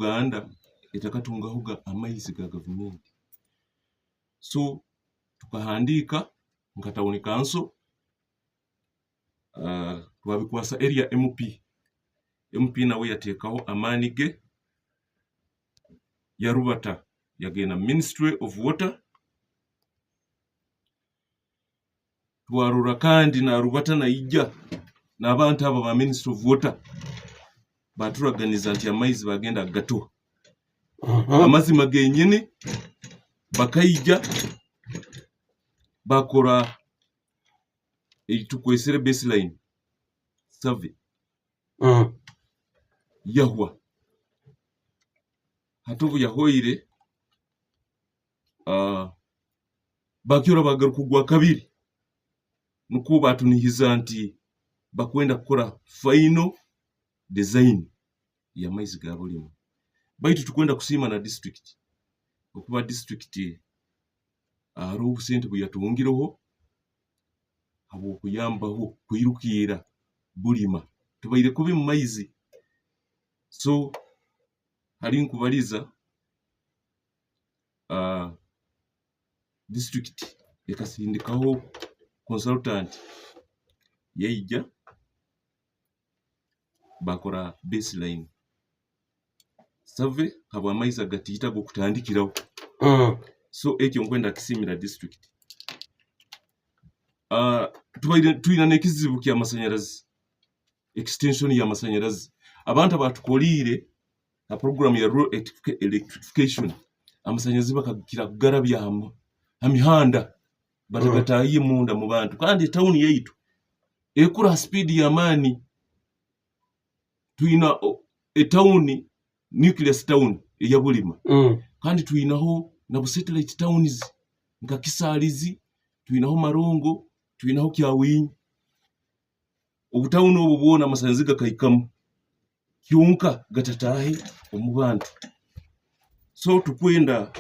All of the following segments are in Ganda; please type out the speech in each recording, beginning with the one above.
Uganda etakatungaho amaizi ga government. So tukahandika nka town council twabikwasa area MP nawe yateekaho amaani ge ya Rubata yagenda Ministry of Water twarura kandi na Rubata naijja n'abantu abo ba Ministry of Water baturaganiza nti amaizi bagenda gato amazima genyine bakaijja bakora tukwesere baseline survey yahwa hatovu yahoire bakyora bagaruka gwa kabiri nuko batunihiza nti bakwenda kukora final design ya maizi ga bulimo baitu tukwenda kusima na district okuba district arubu sente buyatungiroho abo kuyambaho kuyirukira bulima tubaire kubi mu maizi. So hari nkubaliza district ekasindikaho consultant yeija bakora baseline survey habwa amaizi agatiyita go kutandikiraho. So ekyo nkwenda kisimira district tuina nekizibu kya masanyarazi extension ya masanyarazi abantu abatukolire na program ya rural electrification amasanyarazi bakakira kugarabya amihanda batagataye munda mu bantu kandi town yaitu ekura speed ya mani tuina town nucleus town ya bulima kandi tuinaho na satellite towns nka Kisalizi tuinaho Marongo tuinaho Kyawinyi obutawuno obubona amasanzi gakaikamu kyunka gatatahe omu bantu. So tukwenda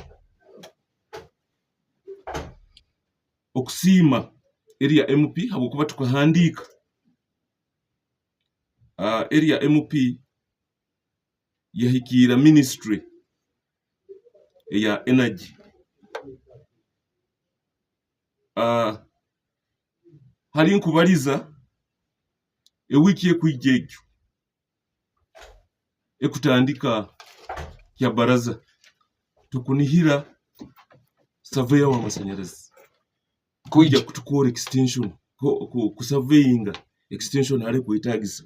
okusima area MP habokuba tukahandika area MP yahikira ministry ya energy hari nkubaliza ewiki ekwijjekyo ekutandika ya baraza tukunihira surveyor wa masanyarazi kuija kutukora extension ku surveying extension hali kuitagisa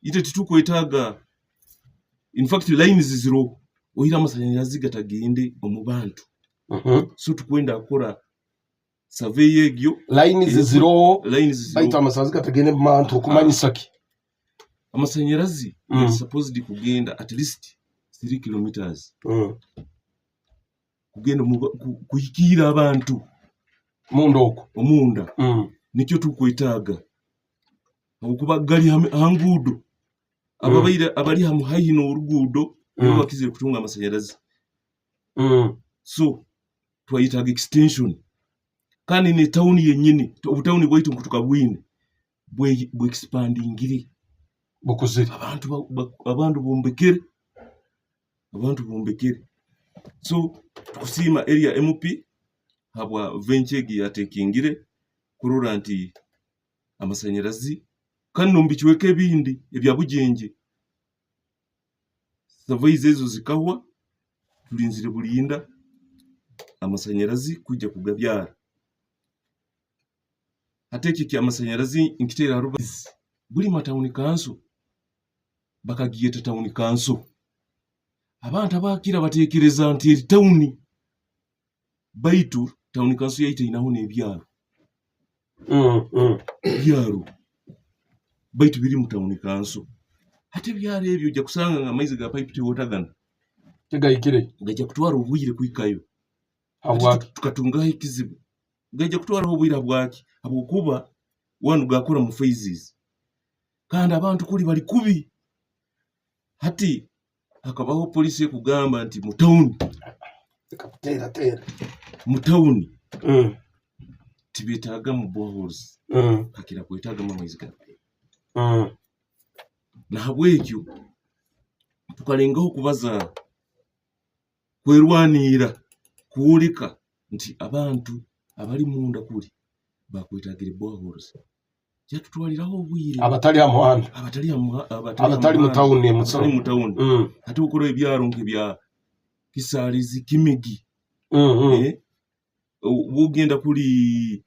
ite titukwetaga in fact lines zero ohira masanyarazi gatagende omu bantu. So tukwenda akora survey yegyo lines zero baita amasanzi gatagende mu bantu okumanyisaki amasanyarazi supposed kugenda at least 3 kilometers kugenda kuhikira abantu omunda nikyo tukwetaga okuba gali hangudo ababaire abali hamu hayino orugudo bakizire kutunga amasanyarazi. So twayitaga extension kandi ne town yenyine obutawuni bwaitu kutukabwine bwe expandingire bukuzire abantu bombekere. So kusima area MP habwa venchegi yatekingire kurura nti amasanyarazi kandi nombikiweke ebindi ebya Bujenje surveys ezo zikahwa tulinzire bulinda amasanyarazi kujja kugabyara ateki kya amasanyarazi inkitera rubazi buli matawuni kanso bakagiyeta town council abantu abakira batekereza nti town baitu town council yaita inaho nebyaro byaro baitu biri mu town council ate byaro ebyo jja kusanga nga maizi ga pipe tiwotagana tegayikire gajja kutwara obwire kwikayo tukatungaho ekizibu gajja kutwara obwire bwaki abokuba wanu gakora mu phases kandi abantu kuli bali kubi hati akabaho police kugamba nti mu town kaputera mu town tibetaga mu boreholes kakira kwetaga mu maizi ga na habwekyo tukalengaho kubaza kwerwanira kuwulika nti abantu abali munda kuli bakwetagira boreholes kyatutwaliraho obwire abatali amuhanda abatali mutawuni ate ukora ebyalo nk'ebya Kisalizi Kimigi bugenda kuli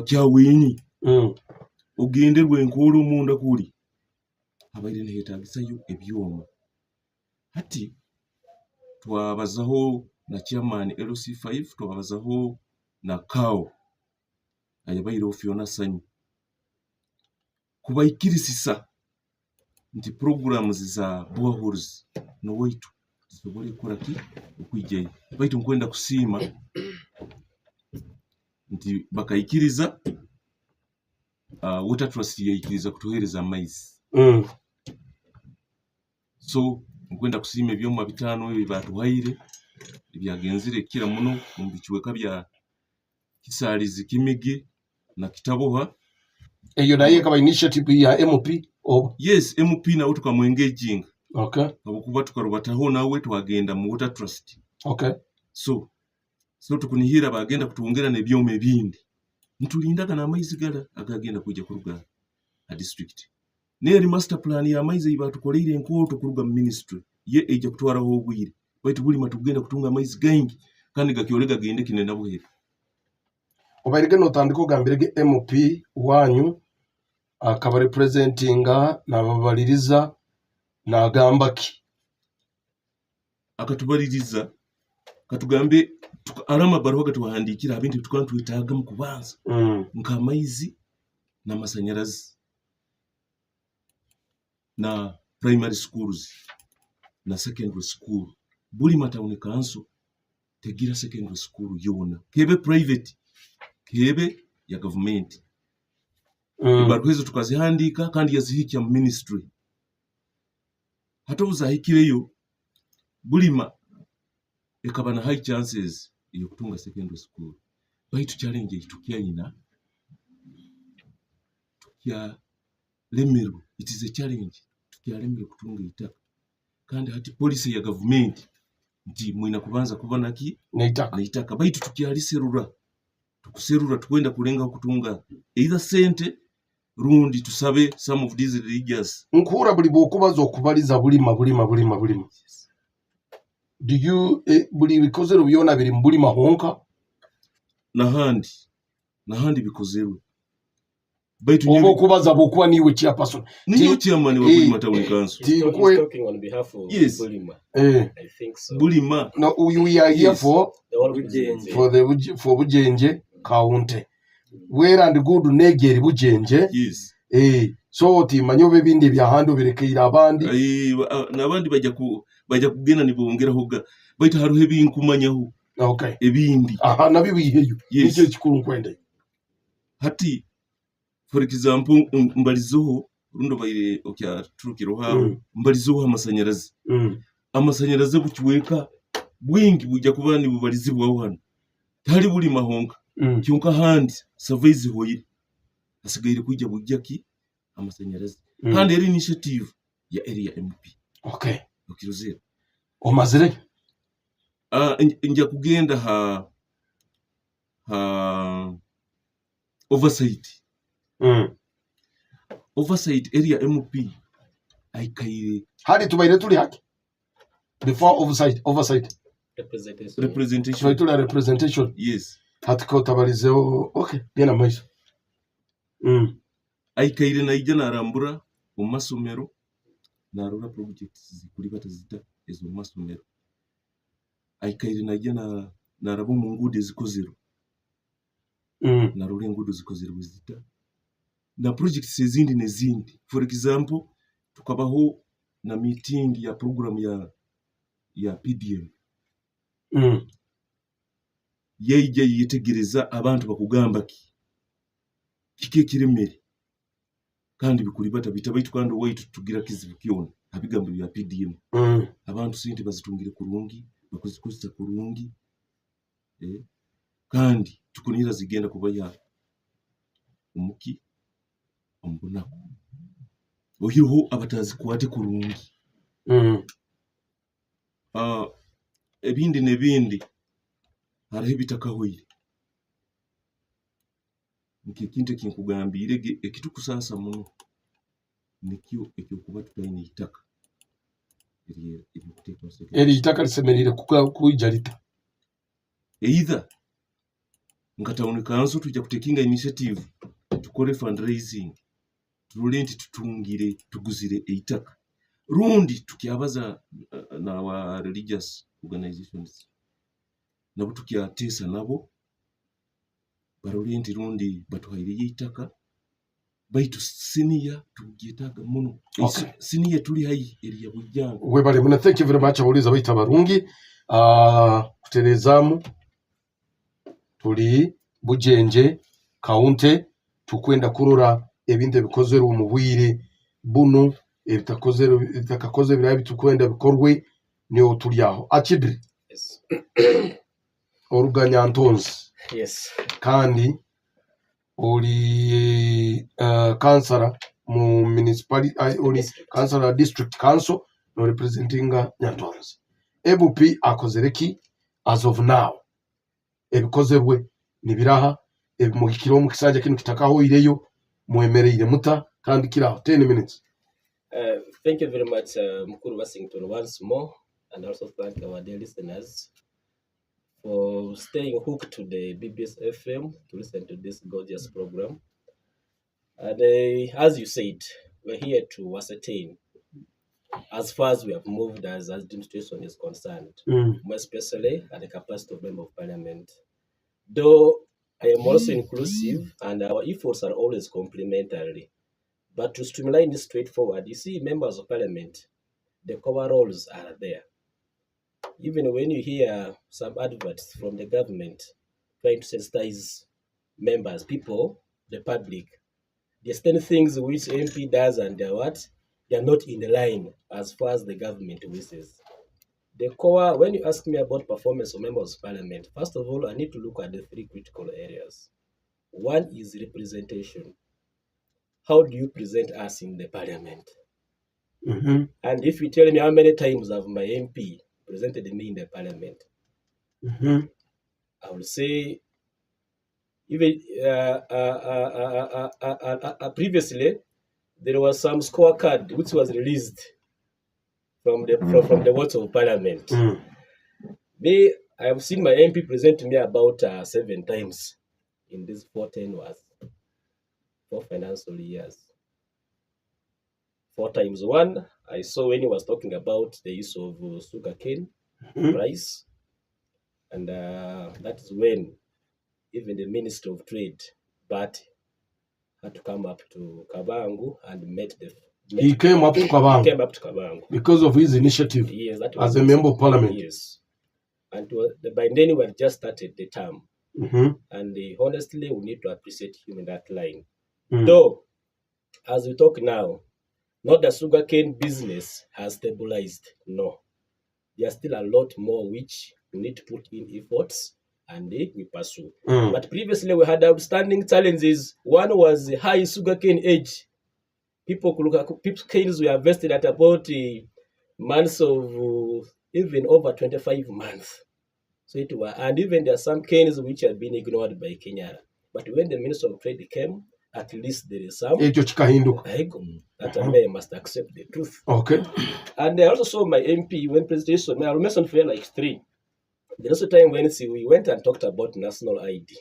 Kyawenyi ogenderwa enkolo munda kuli abaire nehetagisayo ebyoma hati twabazaho na chairman LC5 twabazaho na kao ayabaire Fiona Sanyu kubayikirisisa nti programs za boreholes no waitu zisobole kola ki okwijjayo baitu nkwenda kusiima nti bakayikiriza water trust yayikiriza kutuhereza amaizi so nkwenda kusiima ebyoma 5 ebyo batuhaire ebyagenzire kira muno mu bikiweka bya Kisalizi Kimigi na Kitaboha eyo naye kaba initiative ya MP yes MP na tukamwengaging okay abukuba tukarubataho nawe twagenda mu water trust okay so tukunihira bagenda kutwongera n'ebyoma ebindi ntulindaga n'amaizi gala agagenda kujja kuruga a district neri master plan ya amaizi ibatukoleire enkoto kuruga mu ministry ye eja kutwaraho obwire baitu buli matugenda kutunga amaizi gangi kandi gakyolega gende kinena buhera obairige notandika gambirege MP wanyu akaba representinga nababaliriza nagambaki akatubaliriza katugambe arama baruwa gatuhandikira abintu tukantwitaga mu kubanza nka amaizi na masanyarazi na primary schools na secondary school buli matawuni kanso tegira secondary school yona kebe private kebe ya government baruwa hizo tukazihandika kandi yazihikya mu ministry hata uzahikireyo bulima ekaba na high chances yo kutunga secondary school baitu challenge tukianyina tukia lemeru it is a challenge tukia lemeru kutunga itaka kandi hati policy ya government ndi mwina kubanza kubona ki na itaka baitu tukia liserura tukuserura tukwenda kulenga kutunga either sente rundi tusabe some of these religious nkura buli bokubaza okubaliza bulima do you buli bikozero byona biri mbuli mahonka nahandi bikozero baitu obo kubaza bokuba niwe chairperson niyo chairman wa Bulima Town Council talking on behalf of Bulima I think so Bulima no we are here for the Bujenje county where and good negeri Bujenje yes so timanyobe bindi bya hando birekeira abandi nabandi bajya kugena nibongeraho ga baitu haruhe binkumanyaho okay ebindi nabibiheyo nicyo kikuru kwende hati for example mbalizoho rundo baire okya turukiro hawo mbalizoho amasanyarazi bukiweka bwingi bujya kuba ni bubalizibwaho hano tari buli mahonga cyonka handi surveys hoye asigaire kujya bujyaki amasanyarazi kandi eri initiative ya area MP okay okiruzira omazire njya kugenda ha oversight area MP aikaire hadi tubaire tuli haki before oversight representation yes hati ko tabalizeo okay gena maiso aikaire naija narambura mu masomero narora projects zikuri batazita ezo masomero aikaire naija narabo mu ngude zikozero narora ngude zikozero zita na projects ezindi nezindi for example tukabaho na meeting ya program ya PDM yeje yitegereza abantu bakugamba kike kiremere kandi bikuri batabita baitu kandi waitu tugira kizibu kyona abigambo bya PDM abantu sente bazitungire kurungi bakozikoza kurungi kandi tukunira zigenda kubaya umuki ombonako ohiho abatazi kwate kurungi ebindi n'ebindi hariho ebitakahwire nk'ekintu ekinkugambire ekitukusaasa muno nikyo ekyokuba tutaine itaka eri itaka lisemerire kuija lita either nga town council tujja kutekinga initiative tukore fundraising tulole nti tuguzire eitaka rundi tukyabaza n'aba religious organizations nabo tukyateesa nabo barole nti rundi batuhaire eitaka baitu senior tugyetaaga muno senior tuli hayi eri ya Bujenje webale muno. Thank you very much abuliza baita barungi kuterezamu tuli Bujenje kaunti tukwenda kurora ebindi bikozerwa mu bwire buno ebitakakoze birabi tukwenda bikorwe niyo tuli aho akidri oruganya ntonzi kandi oli councillor mu municipality oli councillor district council no representinga Nyantonzi. EBP akozereki as of now ebikozerwe nibiraha ebimuhikiro mu kisanja kino kitakaho ireyo mwemereire muta kandi kiraho 10 minutes. Thank you very much Mukuru Washington once more, and also thank our dear listeners for staying hooked to the BBS FM to listen to this gorgeous program. And as you said, we're here to ascertain as far as we have moved as administration is concerned, more especially at the capacity of Member of Parliament. Though I am also inclusive and our efforts are always complementary. But to streamline this straightforward, you see, Members of Parliament, the core roles are there. Even when you hear some adverts from the government trying to sensitize members, people, the public, there's 10 things which MP does and they're not in the line as far as the government wishes. The core, when you ask me about performance of Members of Parliament, first of all, I need to look at the 3 critical areas. One is representation. How do you present us in the Parliament? And if you tell me how many times have my MP presented me in the Parliament, I will say, even previously, there was some scorecard which was released from the words of Parliament. I have seen my MP present to me about 7 times in these 4 financial years. 4 times. One, I saw when he was talking about the use of sugarcane price, and that is when even the Minister of Trade, but had to come up to Kabangu and He came up to Kabangu because of his initiative. Yes, that as a member of Parliament. Yes, and by then we had just started the term, and honestly, we need to appreciate him in that line. Though, as we talk now, not the sugarcane business has stabilized. No, there's still a lot more which we need to put in efforts and we pursue. But previously we had outstanding challenges. One was the high sugarcane age. People could look at people's canes were harvested at about months of even over 25 months. So it was, and even there are some canes which have been ignored by Kenya. But when the Minister of Trade came, at least there is some that I must accept the truth. Okay. And I also saw my MP when presentation, I mentioned for like 3. There was a time when we went and talked about national ID.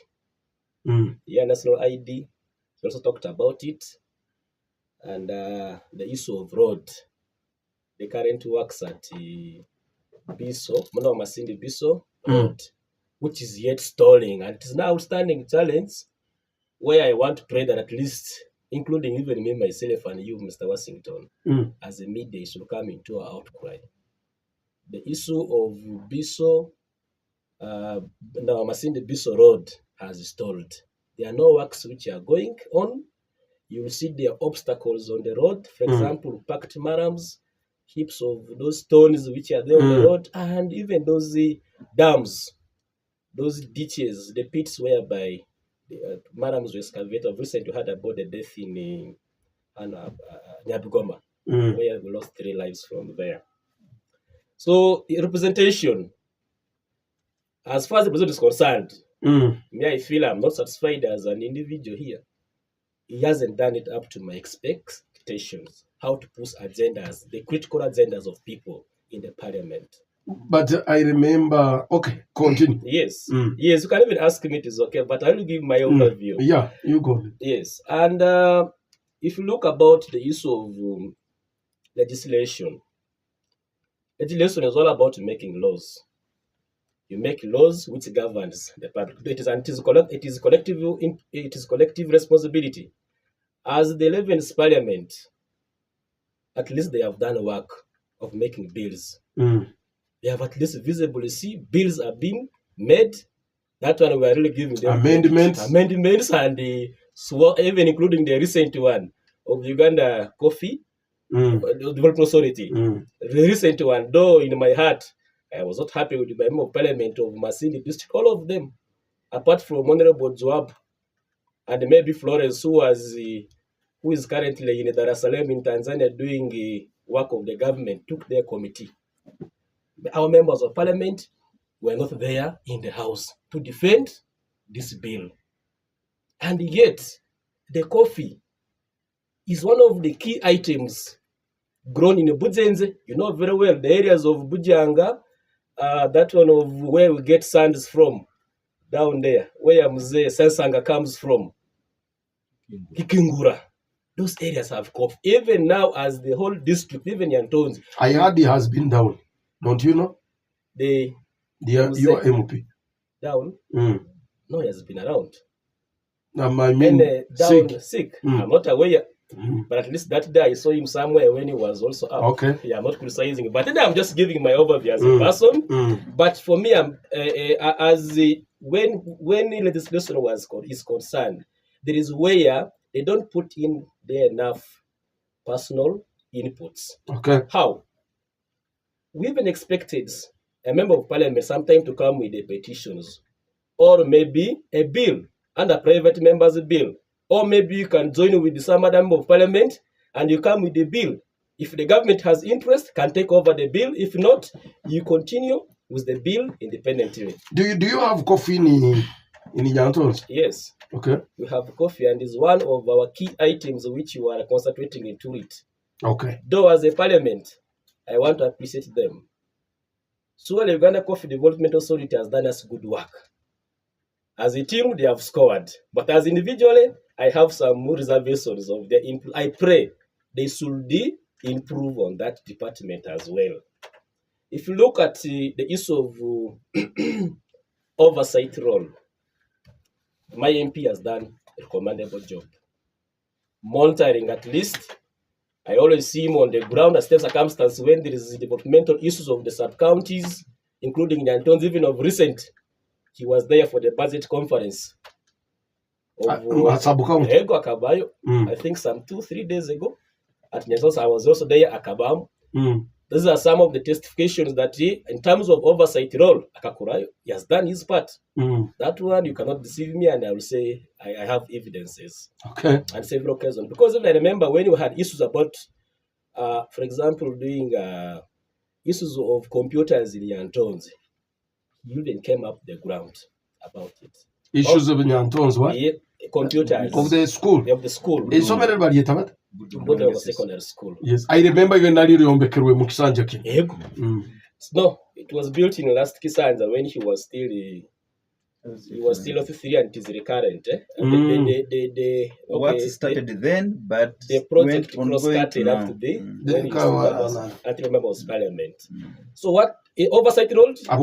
Yeah, national ID. We also talked about it. And the issue of road. The current works at Biso, Mano Masindi Biso Road, which is yet stalling. And it is now outstanding challenge where I want to pray that at least, including even me, myself, and you, Mr. Washington, as a media, should come into our outcry. The issue of Biso, now Masindi Biso Road has stalled. There are no works which are going on. You will see there are obstacles on the road. For example, packed marams, heaps of those stones which are there on the road, and even those dams, those ditches, the pits whereby the marams were excavated. I've recently heard about the death in Nyabigoma, where we lost 3 lives from there. So representation, as far as the president is concerned, me, I feel I'm not satisfied as an individual here. He hasn't done it up to my expectations. How to push agendas, the critical agendas of people in the parliament. But I remember, okay, continue. Yes, yes, you can even ask me, it is okay, but I will give my overview. Yeah, you go. Yes, and if you look about the issue of legislation is all about making laws. You make laws which governs the public. It is collective responsibility. As the 11th Parliament, at least they have done work of making bills. They have at least visibly see bills are being made. That one we are really giving them amendments, and even including the recent one of Uganda Coffee Development Authority. The recent one, though in my heart, I was not happy with the Member of Parliament of Masindi District, all of them, apart from Honorable Joab and maybe Florence, who is currently in Dar es Salaam in Tanzania doing work of the government, took their committee. Our members of Parliament were not there in the House to defend this bill. And yet, the coffee is one of the key items grown in Bujenje. You know very well the areas of Bujanga, that one of where we get sands from, down there, where Mzee Sensanga comes from, Kikingura. Those areas have coffee. Even now, as the whole district, even Yantonzi. I heard he has been down. Don't you know? Your MP. Down? No, he has been around. I mean, sick. I'm not aware. But at least that day I saw him somewhere when he was also up. Okay. Yeah, I'm not criticizing. But then I'm just giving my overview as a person. But for me, when legislation is concerned, there is where they don't put in there enough personal inputs. Okay. How? We even expected a member of parliament sometime to come with the petitions, or maybe a bill and a private member's bill, or maybe you can join with some other member of parliament and you come with the bill. If the government has interest, can take over the bill. If not, you continue with the bill independently. Do you have coffee in Yantons? Yes. Okay. We have coffee, and is one of our key items which you are concentrating into it. Okay. Though as a parliament, I want to appreciate them. So the Uganda Coffee Development Authority has done us good work. As a team, they have scored. But as individually, I have some reservations of their input. I pray they should improve on that department as well. If you look at the issue of oversight role, my MP has done a commendable job. Monitoring, at least, I always see him on the ground as circumstances when there is developmental issues of the sub-counties, including Nyantons, even of recent. He was there for the budget conference of Ego Akabayo, I think some 2-3 days ago. At Nyantons, I was also there at Akabam. These are some of the testifications that he, in terms of oversight role, Akakurayo, he has done his part. That one, you cannot deceive me, and I will say I have evidences. Okay. And several occasions. Because even I remember when you had issues about, for example, doing issues of computers in Nyantons, you even came up the ground about it. Issues of Nyantons, what? Yeah, computers. Of the school? Of the school. It's so many about it. Secondary school. Yes, I remember even Nali Ryombekerwe mu Kisanja kino. No, it was built in last Kisanja when he was still officially and it is recurrent. What started then, but the project started after until member of parliament. So what oversight role? I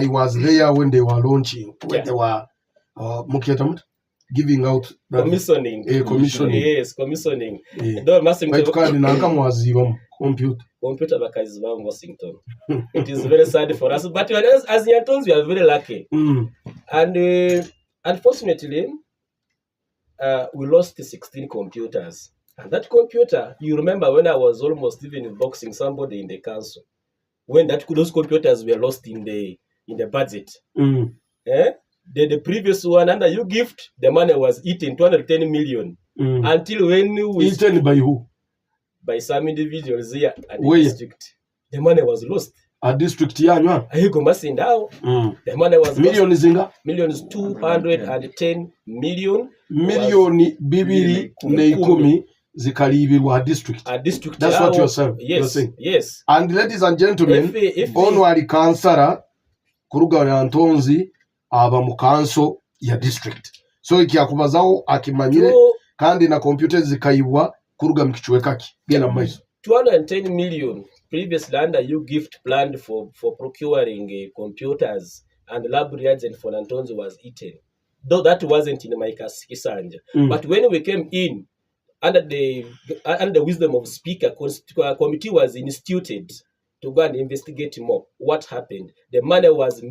was there when they were launching, when they were giving out commissioning. Yes, commissioning. Computer bakazi ba Washington. It is very sad for us, but as Nyantons, we are very lucky. And unfortunately, we lost 16 computers. And that computer, you remember when I was almost even boxing somebody in the council, when those computers were lost in the budget. The previous one, under you gift, the money was eaten, 210 million. Until when we... Eaten by who? By some individuals here at the district. The money was lost. a district yanywa Ahigo Masindao. The money was million zinga millions 210 million. Milioni bibiri ne ikumi zikalibirwa district. A district. That's what you're saying. Yes. You're saying. Yes. And ladies and gentlemen, ono ali kansara kuruga ya Ntonzi aba mu kanso ya district. So ikiakubazaho akimanyire kandi na computer zikayibwa kuruga mu kichweka ki. Gena maiso. 210 million previously under you gift planned for procuring computers and lab reagents for Ntonzi was eaten. Though that wasn't in my Kisanja. But when we came in, under the wisdom of speaker, committee was instituted to go and investigate more. What happened? The money was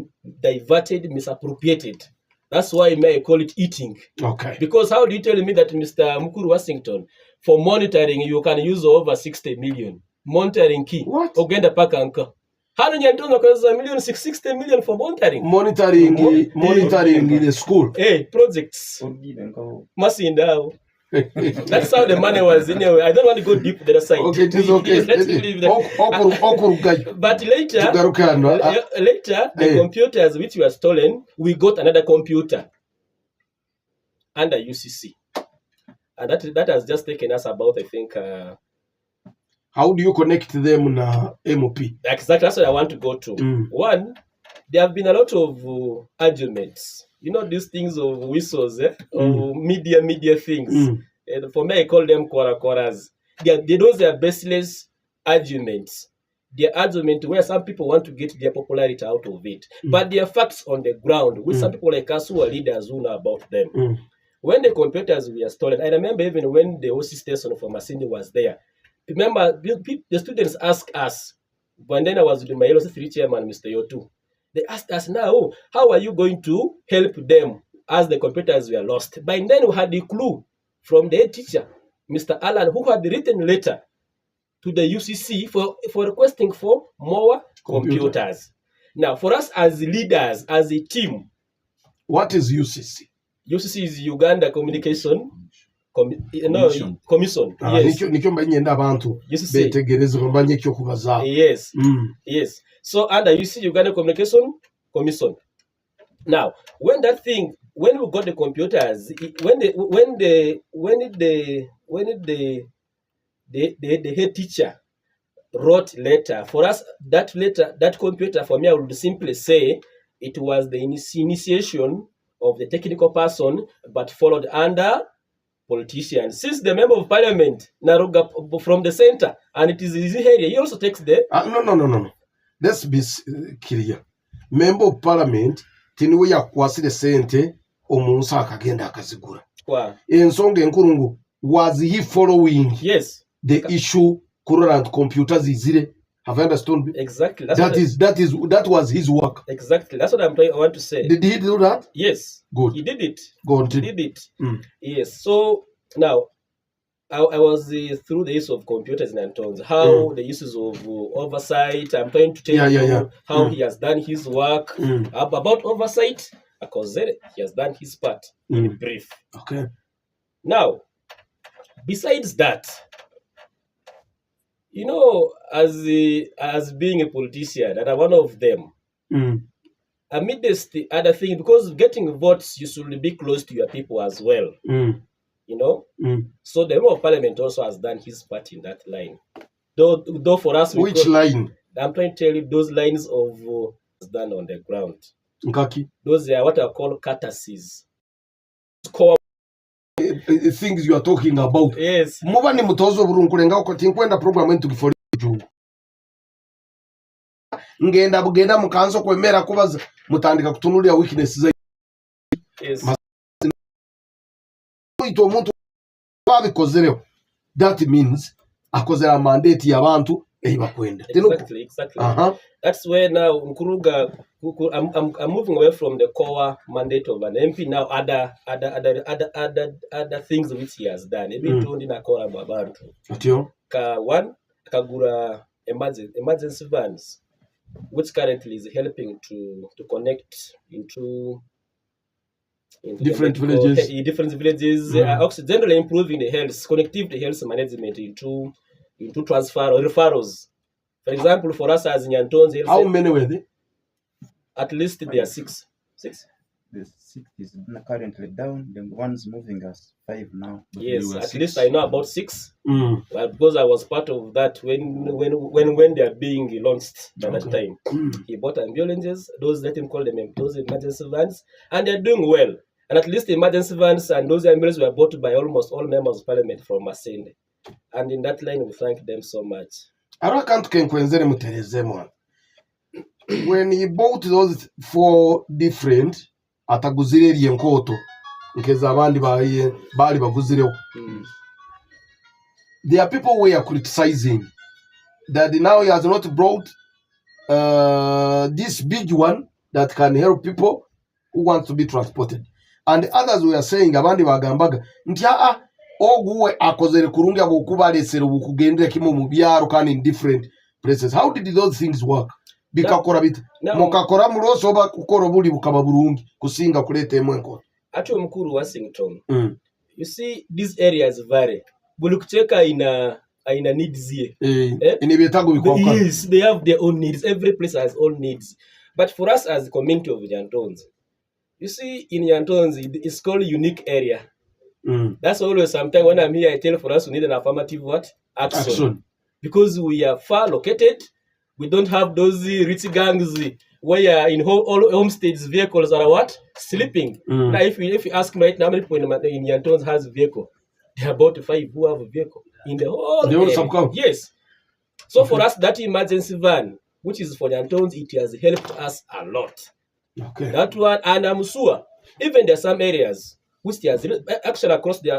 diverted, misappropriated. That's why I call it eating. Okay. Because how do you tell me that Mr. Mukuru Washington, for monitoring, you can use over 60 million? Monitoring key. What? Ogenda pakanka. How do you know million 60 million for monitoring? Monitoring the school. Hey, projects. Masindao. That's how the money was anyway. I don't want to go deep to the other side. Okay, it is okay. Let's leave that. But later, the computers which were stolen, we got another computer under UCC. And that has just taken us about, I think... how do you connect them na MOP? Exactly, that's what I want to go to. One, there have been a lot of arguments. You know, these things of whistles, of media things. And for me, I call them koras. Those are baseless arguments. They're arguments where some people want to get their popularity out of it. But there are facts on the ground, with some people like us who are leaders who know about them. When the computers were stolen, I remember even when the OC station for Masindi was there, remember, the students asked us, when then I was with my LOC3 chairman, Mr. Ekyooto, they asked us now, how are you going to help them as the computers were lost? By then we had the clue from the head teacher, Mr. Alan, who had written a letter to the UCC for requesting for more computers. Now, for us as leaders, as a team. What is UCC? UCC is Uganda Communication Commission. Yes. Yes. Yes. So under UCC Uganda Communication Commission. Now, when we got the computers, when the head teacher wrote letter for us, that computer for me, I would simply say it was the initiation of the technical person, but followed under politicians. Since the member of parliament Naruga from the center, and it is easy area, he also takes the no. Let's be clear. Member of parliament tiniwe yakwasire sente omunsa akagenda akazigura. Ensonga enkurungu, was he following the issue current computers izire? Have you understood me? Exactly. That was his work. Exactly. That's what I want to say. Did he do that? Yes. Good. He did it. Go on. He did it. Yes. So now, I was through the use of computers in Ntonzi, how the uses of oversight. I'm trying to tell you how he has done his work. About oversight, because he has done his part in brief. Okay. Now, besides that, you know, as being a politician, and I'm one of them, amidst the other thing, because getting votes, you should be close to your people as well. You know? So the member of parliament also has done his part in that line. Though for us... Which line? I'm trying to tell you those lines of done on the ground. Nkaki? Those are what I call courtesies. Things you are talking about. Yes. Muba ni mutozo burunkurenga ko tinkwenda program entu gifori jungu. Ngenda bugenda mukanzo kwemera kubaza mutandika kutunulira weaknesses za. Yes. Ito omuntu babikozereho. That means akozera mandate y'abantu eyibakwenda. Exactly. That's where now Nkuruga, I'm moving away from the core mandate of an MP. Now other things which he has done. Even told in a core babantu. One, kagura emergency vans, which currently is helping to connect into different villages. Also generally improving the health, connectivity health management into transfer or referrals For example, for us as Nyantonzi, How many were there? at least there are 6. 6? The 6 is currently down. The one's moving us 5 now. Yes, at 6. least I know about 6. Mm. Because I was part of that when they are being launched by that time. He bought ambulances, those, let him call them, those emergency vans, and they're doing well. And at least the emergency vans and those ambulances were bought by almost all members of parliament from Masende. And in that line, we thank them so much. When he bought those 4 different, ataguzire Ekyooto, nkeza abandi bali baguzireho. There are people who are criticizing that now he has not brought this big one that can help people who want to be transported. And others were saying, abandi bagambaga, nti oguwe akozere kurungi agokuba lesere bukugendera kimo mu byaro kandi in different places. How did those things work? Bikakora bita. Mukakora muloso ba kukora buli bukaba burungi kusinga kuleta emwenko. Actually, Mukuru Washington, you see, these areas vary. Bulukucheka ina needs here. Yes, they have their own needs. Every place has own needs. But for us as a community of Nyantons, you see, in Nyantons, it's called unique area. That's always sometimes when I'm here, I tell for us we need an affirmative what? Action. Because we are far located. We don't have those rich gangs where in all homesteads vehicles are what? Sleeping. Now, if you ask me right now, how many people in Nyantons has a vehicle? There are about 5 who have a vehicle in the whole area. Yes. So for us, that emergency van, which is for Nyantons, it has helped us a lot. Okay. That one, and I'm sure, even there are some areas which has actually across the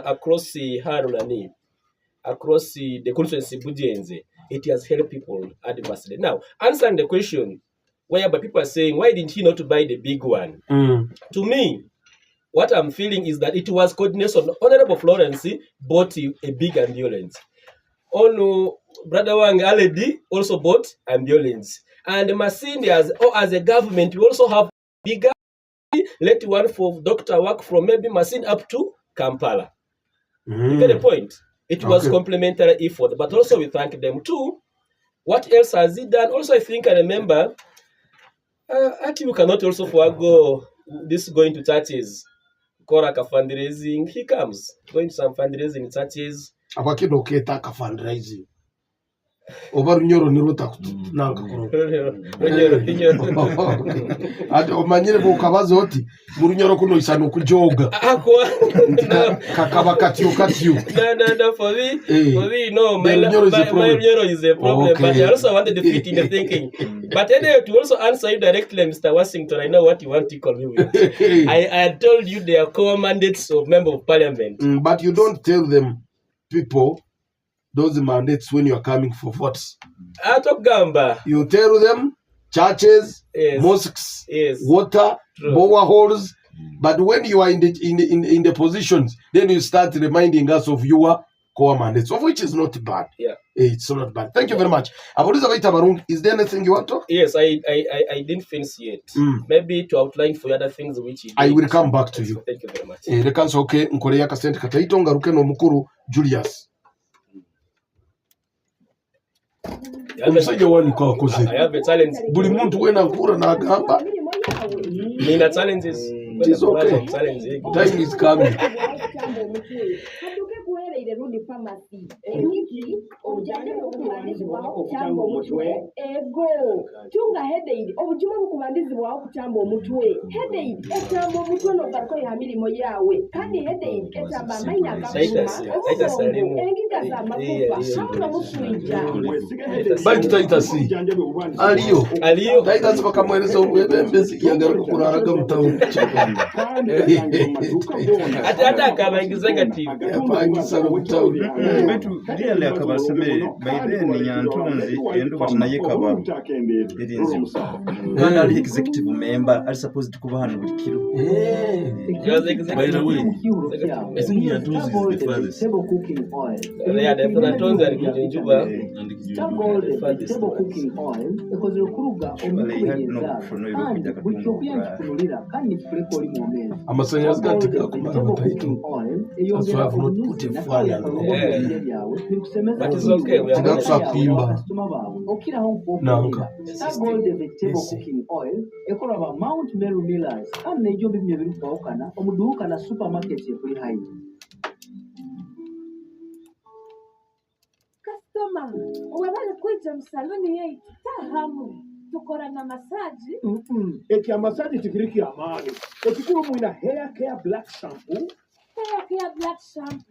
Harunani, across the constituency Bujenje, it has helped people adversely. Now, answering the question, whereby people are saying, why didn't he not buy the big one? To me, what I'm feeling is that it was coordination. Honorable Florence bought a big ambulance. Oh no, Brother Wang Aledi also bought ambulance. And Masindi, as a government, we also have bigger, let one for doctor work from maybe Masindi up to Kampala. You get the point? It was complementary effort, but also we thank them too. What else has he done? Also, I think I remember, you cannot also forego this going to churches. Koraka fundraising, he comes going to some fundraising churches. Abakido keta ka fundraising. Oba runyoro niruta nanga ko. Ati omanyire bo kabazo oti murunyoro kuno isano kujoga. Kakaba katyo. No, for me, no, my runyoro is a problem, but I also wanted to fit in the thinking. But anyway, to also answer you directly, Mr. Washington, I know what you want to call me with. I told you they are core mandates of member of parliament. But you don't tell them, people, those mandates when you are coming for votes. You tell them churches, mosques, water, boreholes. But when you are in the positions, then you start reminding us of your core mandates, of which is not bad. Yeah, it's not bad. Thank you very much. Is there anything you want to? Yes, I didn't finish yet. Maybe to outline for other things which you I will come back to you. Thank you very much. Rekansoke nkole yakasente kataito ngaruke no mukuru Julius. Omusajja wani kwa koze. I have a challenge. Buli muntu wena nkura na agamba. Nina challenges. It's okay. Time is coming. Rudi pharmacy. Hiki ujane kubandizi wao kuchamba omutwe. Ego. Tunga headache. Obujuma kubandizi wao kuchamba omutwe. Headache. Echamba omutwe no garko ya milimo yawe. Kandi headache echamba maina akabuma. Engika za makufa. Hamuna musuija. Bali taitasi. Aliyo. Taitasi bakamwereza ubembezi yagaruka kuraraga mutawu. Hata kama executive. Betu really akabaseme by then Nyantonzi endo batinaye kaba irinzi kandi ari executive member are supposed to kuba hano buri kilo by the way isn't Nyantonzi is the farthest yeah the Nyantonzi are Bujenje and table cooking oil because rukuruga omukubeza kandi bukyokuyanchukulira kandi kuri muri momento amasanyarazi gatika kumara batayito oil eyongera put a Fanya. But it's okay. We are That's going a pimba. Nanka. Gold vegetable cooking oil ekolaba Mount Meru Millers kandi nejo bimye biri kwawukana omuduuka na supermarket ekuli hayi. Customer, wabale kuja msaloni yetu tahamu tukora na masaji. Eki amasaji tikiriki amani. Ekikuru mwina hair care black shampoo. Hair care black shampoo.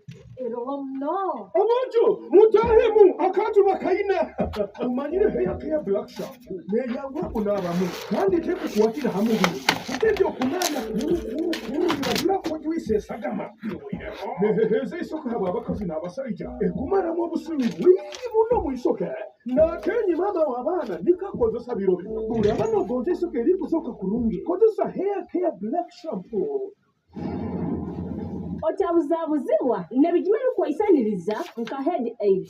No. Amojo, mutahemu akatu bakaina. Umanyire hair care black shampoo. Neyangu kunabamu kandi teku kuwatira hamu bino. Kutebyo kunana kuru yabula kujwise sagama. Neheheze isoka abakazi n'abasajja. Ekumara mu busubi bwingi buno mu isoka. Nakenyi mama wabana nikakozesa biro bino. Urabano gonze isoka eri kusoka kurungi. Kozesa hair care black shampoo. Otabuzabuzibwa nebijima bikwayisaniriza nka head aid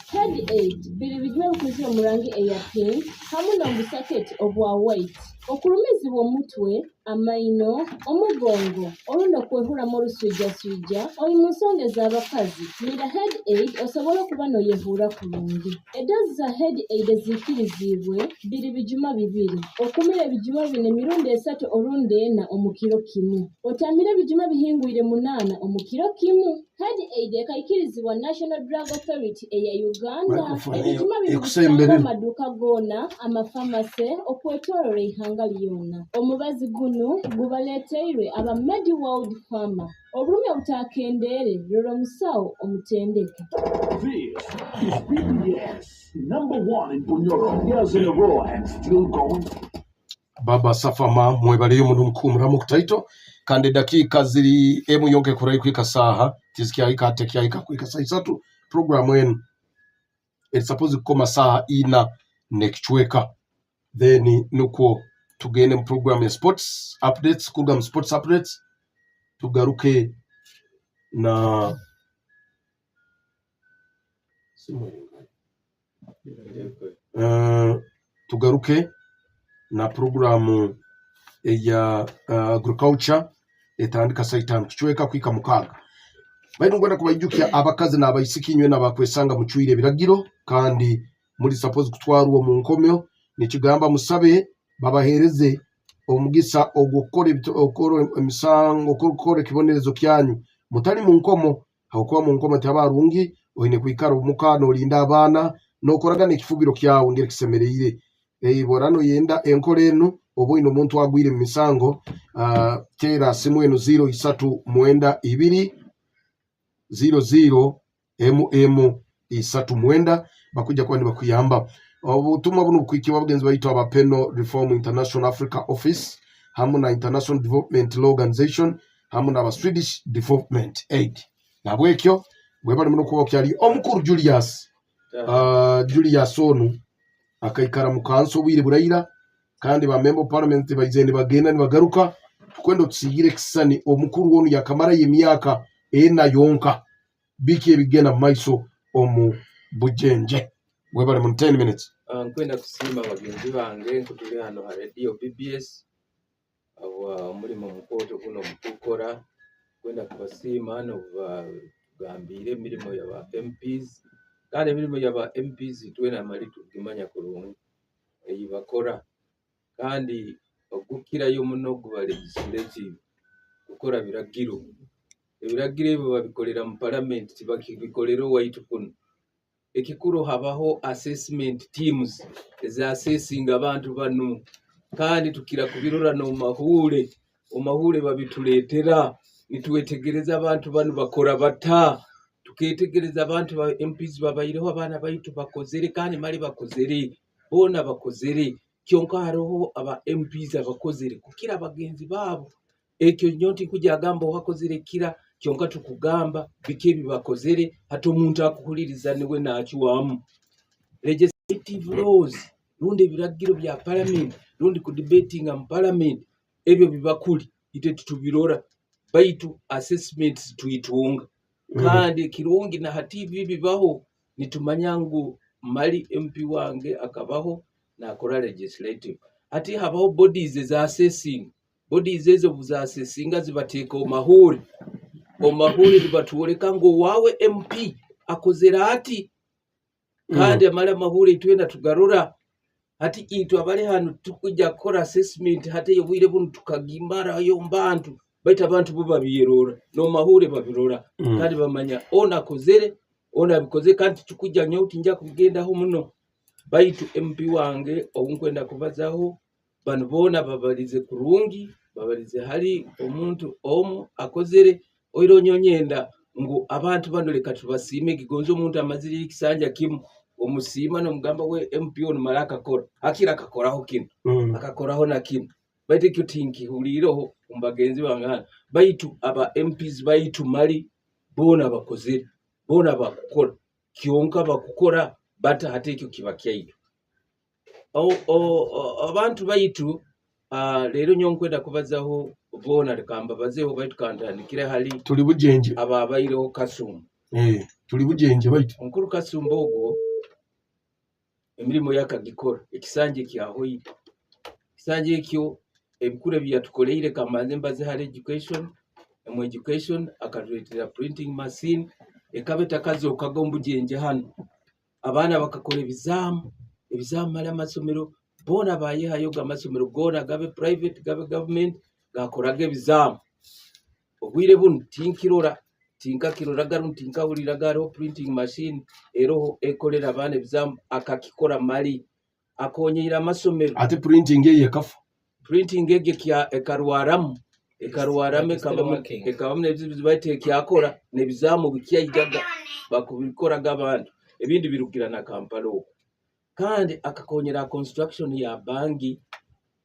biri bijima bikuzira mu rangi eya pink hamwe n'obusaketi obwa white okulumizibwa omutwe amaino omugongo olunda kwehulamu oluswijjaswijja oli mu nsonga ez'abakazi mira head aid osobola okuba n'oyevuula kulungi eddoozi za head aid eziikirizibwe biri bijuma bibiri okumira ebijuma bino emirundi 3 olundi 4 omu kiro kimu otambire ebijuma bihingwire 8 omu kiro kimu head aid ekayikirizibwa National Drug Authority eya Uganda ebijuma bino bisanga amaduuka goona amafamase okwetooloola ihanga lyonna omubazi guno gubaleeteirwe aba Mediworld Pharma obulumi obutakendeere lolo omusawo omutendeke. This is BBS #1 in Bunyoro. Years in a row and still going. Baba Safama mwebaleyo mundu mkumuramu kutaito kandi dakika ziri emu yonke kurai kwika saha tizkia hika tekia hika kwika saa isatu programu enu it's supposed kukoma saha ina nekichweka then nuko tugende program ya sports updates kugam sports updates tugaruke na tugaruke na programu ya agriculture etandika saitano kichweka kwika mukaga baidu ngwenda kubayijukia abakazi n'abayisikinywe n'abakwesanga muchwire biragiro kandi muri suppose kutwaruwo mu nkomyo nikigamba musabe babahereze omugisa ogukora emisango okukora kibonerezo kyanyu mutali mu nkomo hakuba mu nkomo tabarungi oyine kwikara omukano olinda abana nokoragana ekifubiro kyawe ngere kisemereire borano yenda enkoleno oboino omuntu agwire mu misango tera simu eno 0392 00 39 bakujja kwani bakuyamba obutumwa buno bukwikiwa bugenzi baitwa abapeno Reform International Africa Office hamu na International Development Law Organization hamu na Swedish Development Aid nabwekyo bwebali muno kuba kyali omukuru Julius onu akaikara mu kanso bwire burayira kandi ba member parliament bayizende bagenda ni bagaruka tukwendo tusigire kisani omukuru wonu yakamara y'emyaka ena yonka biki ebigenda maiso omu Bujenje webale mu 10 minutes. Nkwenda kusiima bagenzi bange nkutuli hano ha radio BBS awa mulimo mukoto kuno mukukora kwenda kubasiima hano bagambire milimo y'aba MPs kandi milimo y'aba MPs twena mali tugimanya kulungu eyibakora kandi okukirayo muno kuba legislative gukora biragiro ebiragiro ebyo babikolera mu parliament tibakibikolera waitu kuno ekikuru habaho assessment teams eza assessing abantu bano kandi tukira kubirora no mahule babituletera nituwetegereza abantu bano bakora bata tuketegereza abantu ba MPs babayireho abana baitu bakozere kandi mali bakozere bona bakozere kyonka hariho aba MPs abakozere kukira abagenzi babo ekyo nyoti kujya gamba wakozere kira kyonka tukugamba bikebi bakozere hata omuntu akuhuliriza niwe nakiwamu legislative laws lundi biragiro bya parliament lundi ku debating am parliament ebyo bibakuli ite tutubirora baitu assessments tuitunga kandi kirungi na hativi bibaho nitumanyangu mali MP wange akabaho na akora legislative ati habaho bodies za assessing bodies ezo za assessing zibateka omahuri libatuoleka ngo wawe MP akozera ati kandi amala amahule twenda tugarura ati itu abali hano tukujja kukora assessment hate yobwire buno tukagimarayo mbantu baita abantu bo babiyerora no mahule babirora kandi bamanya ona kozere ona bikoze kandi tukujja nyo utinja kugendaho muno baitu MP wange obunkwenda kubazaho bano bona babalize kurungi babalize hali omuntu omu akozere oiro nyonyenda ngo abantu bano leka tubasime kigonzo omuntu amaziri kisanja kimu omusima no mugamba we MP on malaka kora akira akakoraho kino akakoraho na kino baitu kyutinki huliroho umbagenzi bangana baitu aba MPs baitu mali bona bakozere bona bakukora kionka bakukora bata hate ekyo kibakyaito abantu baitu lero nyonkwenda kubazaho bona lekamba bazeho baitu kantandikira hali tuli Bujenje aba abayireho Kasumba tuli Bujenje baitu onkuru Kasumba ogwo emirimu yakagikora ekisanje kyahoyi ekisanje ekyo ebikure byatukoleire kamanze mbaze hali education akatuletera printing machine ekabeta kazi okaga Bujenje hano abana bakakora ebizamu mala amasomero bona bayehayo amasomero gona gabe private gabe government gakoraga ebizamu obwire buno tinkirora garu tinkawulira garo printing machine eroho ekolera abana ebizamu akakikora mali akonyera amasomero ate printing ye kafu printing ege kya ekarwaramu ekabamu nebizibu baite kyakora nebizamu bikyayigaga bakubikoraga abantu ebindi birugira na Kampala kandi akakonyera construction ya bangi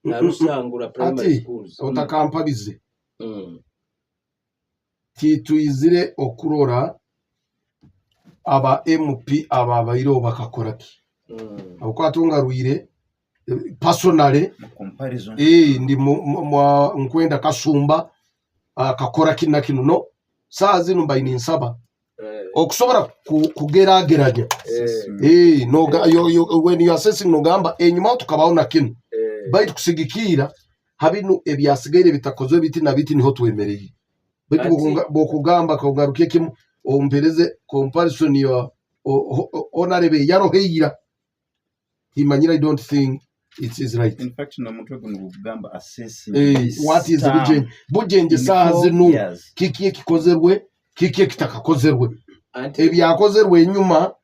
na Rusangura primary schools otakampalize tituyizire okurora aba MP aba bayiro bakakora ki okwatunga ruire personally comparison ndi nkwenda Kasumba akakora kina kino no saazi no bayini nsaba okusobora kugerageranya no when you assessing no gamba enyuma tukabaona kino baitu kusigikira habinu ebyasigaire bitakozwe biti na biti niho twemereye baitu bokugamba kogaruke kimu ompereze comparison yo onarebe yaroheira himanyira I don't think it is right. In fact na mutwe kugamba assessing what is Bujenje saazi no kikiye kikozerwe kikiye kitakakozerwe ebyakozerwe enyuma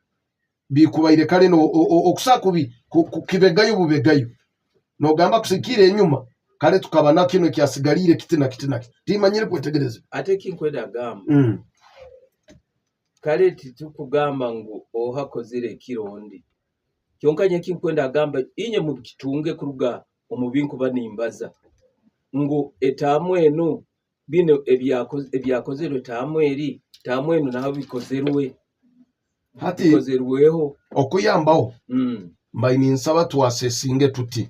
bikubaire kale no okusakubi kukibegayo bubegayo no gamba kusikire enyuma kale tukabana kino kyasigalire kitina timanyire kwetegereza ate kinkweda gamba kale titukugamba ngo ohakozire kirondi kyonkanye kinkwenda gamba inye mu kitunge kuruga omubinku banimbaza ngo etamweno bino ebyakozerwe tamweri tamweno naho bikozerwe hati bikozerweho okuyambaho mbayini nsaba twasesinge tuti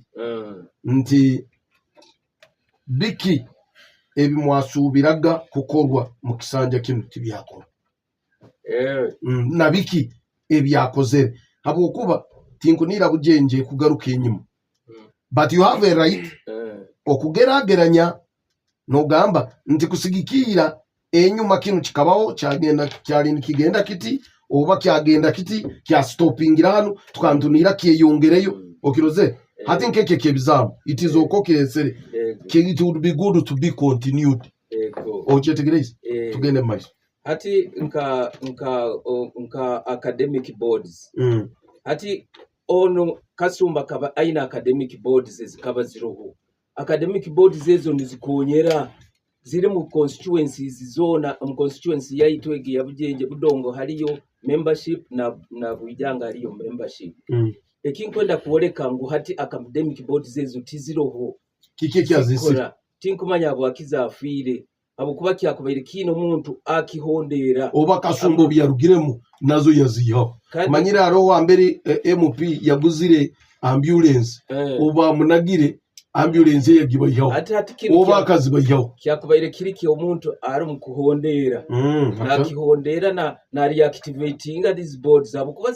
nti biki ebimwasubiraga kukorwa mu kisanja kino tibyakora na biki ebyakozere habwokuba tinkunira Bujenje kugaruka enyuma but you have a right okugerageranya no gamba nti kusigikira enyuma kino kikabaho kyagenda kyali kigenda kiti oba kyagenda kiti kya stoppingira hano tukantunira kiyongereyo okiroze hati nkeke kebizamu it is okokesere it would be good to be continued okyetegereza tugende maiso hati nka academic boards hati ono Kasumba kaba aina academic boards ezikaba ziroho academic boards ezo nizikonyera ziri mu constituencies zona mu constituency yaitwege ya Bujenje Budongo haliyo membership na Bwijanga haliyo membership ekinkwenda kuoleka ngo hati academic boards ezo tiziroho kiki kyazisi tinkumanya bwakiza afire abo kuba kyakubaire kino muntu akihondera oba Kasumba byarugiremu nazo yaziyo manyira aro wa mbere MP yaguzire ambulance oba munagire ambulance yagibayo oba akazibayo kyakubaire kiriki omuntu ari mu kuhondera nakihondera na reactivating these boards abo kuba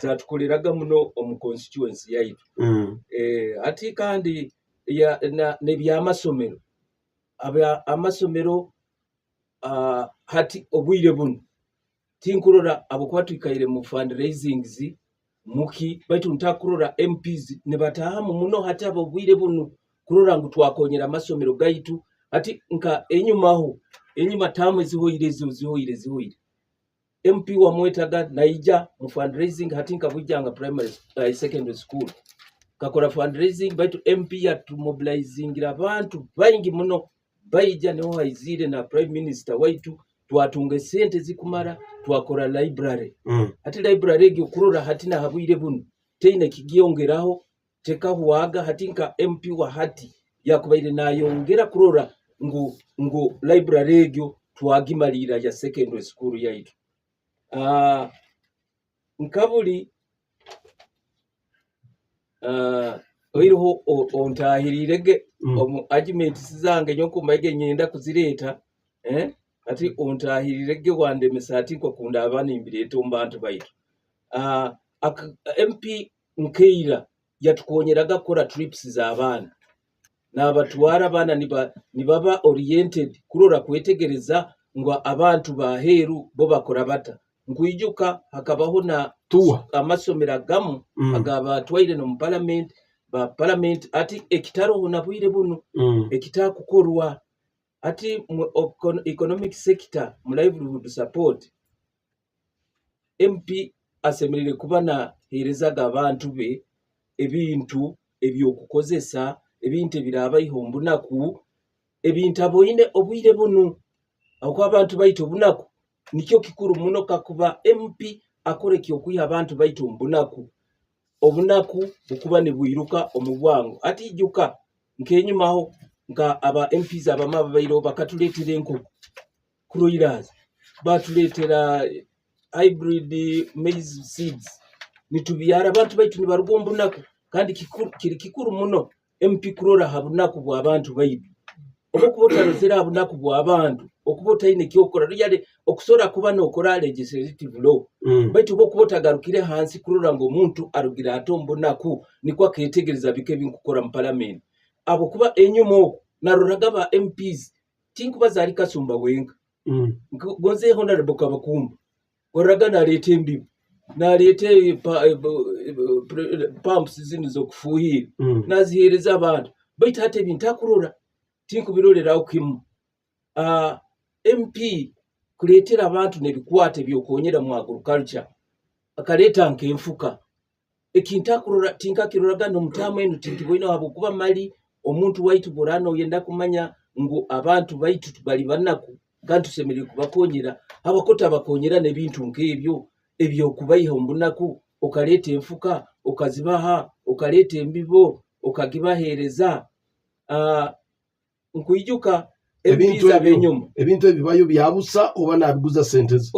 zatukoleraga muno omu constituency yaitu ati kandi ne byamasomero amasomero hati obwire buno tinkurora abo kwatwikaire mu fundraisings muki baitu ntakurora MPs ne batahamu muno hati abo bwire buno kurora ngu twakonyera amasomero gaitu ati nka enyuma tamu zihoire MP wa mwetaga naija mu fundraising hati nka bujanga primary secondary school kakora fundraising baitu MP ya mobilizing abantu baingi muno baija neho haizire na prime minister waitu twatunga sente zikumara twakora library hati library egyo kurora hati na habwire buno teina kigiyongeraho tekahuaga hati nka MP wa hati yakubaire nayongera kurora ngo library egyo twagimalira ya secondary school yaitu nkabuli oiriho ontahirirege arguments zange nyoko maige nyenda kuzireta ati ontahirirege wandemesa ati ko kunda abana imbirete umbantu baitu MP nkeira yatukonyeraga kora trips za abana n'abatwara abana nibaba oriented kurora kwetegereza ngo abantu baheru bo bakora bata nkwijuka hakabaho na amasomera gamu agaba twaire no parliament ati ekitaro nabwire buno ekitakukorwa ati economic sector mu livelihood support MP asemerere kubana herezaga abantu be ebintu ebyokukozesa ebintu biraba ihombunaku ebintu aboine obwire buno akwa abantu baito bunaku nikyo kikuru muno kakuba MP akoreki okuya abantu baito mbunaku obunaku bukuba ne bwiruka omubwango ati juka nkenyumaho nka aba MPs abamaba bairo bakatuletera enko kuroiraza batuletera hybrid maize seeds nitubiyara abantu baito nibarugombunaku kandi kikuru muno MP kurora habunaku bwa abantu baito okubota rozera habunaku bwa abantu okubota ine kyokora ryale okusora kuba nokora legislative law baito okubota garukire hansi kurora ngo omuntu arugira atombonaku nikwa ketegereza bike binkukora mu parliament abo kuba enyumo naroraga ba MPs tinkuba zari kasumba wenga gonze honorable kabakumba oraga na lete mbibu na lete pumps zinizo kufuhira nazihereza abantu baito hate bintakurora tinkubirorera ukimu MP kuletera abantu nebikwate byokonyera mu agriculture akaleta nkemfuka ekintakurora tinkakiruraga no mutamu enu tinkiboina wabo kuba mali omuntu waitu borano yenda kumanya ngo abantu baitu tubali banaku gantu semeri kubakonyera abakota bakonyera nebintu nkebyo ebyo kubayiha ombunaku okaleta enfuka okazibaha okaleta embibo okagibahereza nkwijuka ebintu ebibayo byabusa oba nabiguza sentence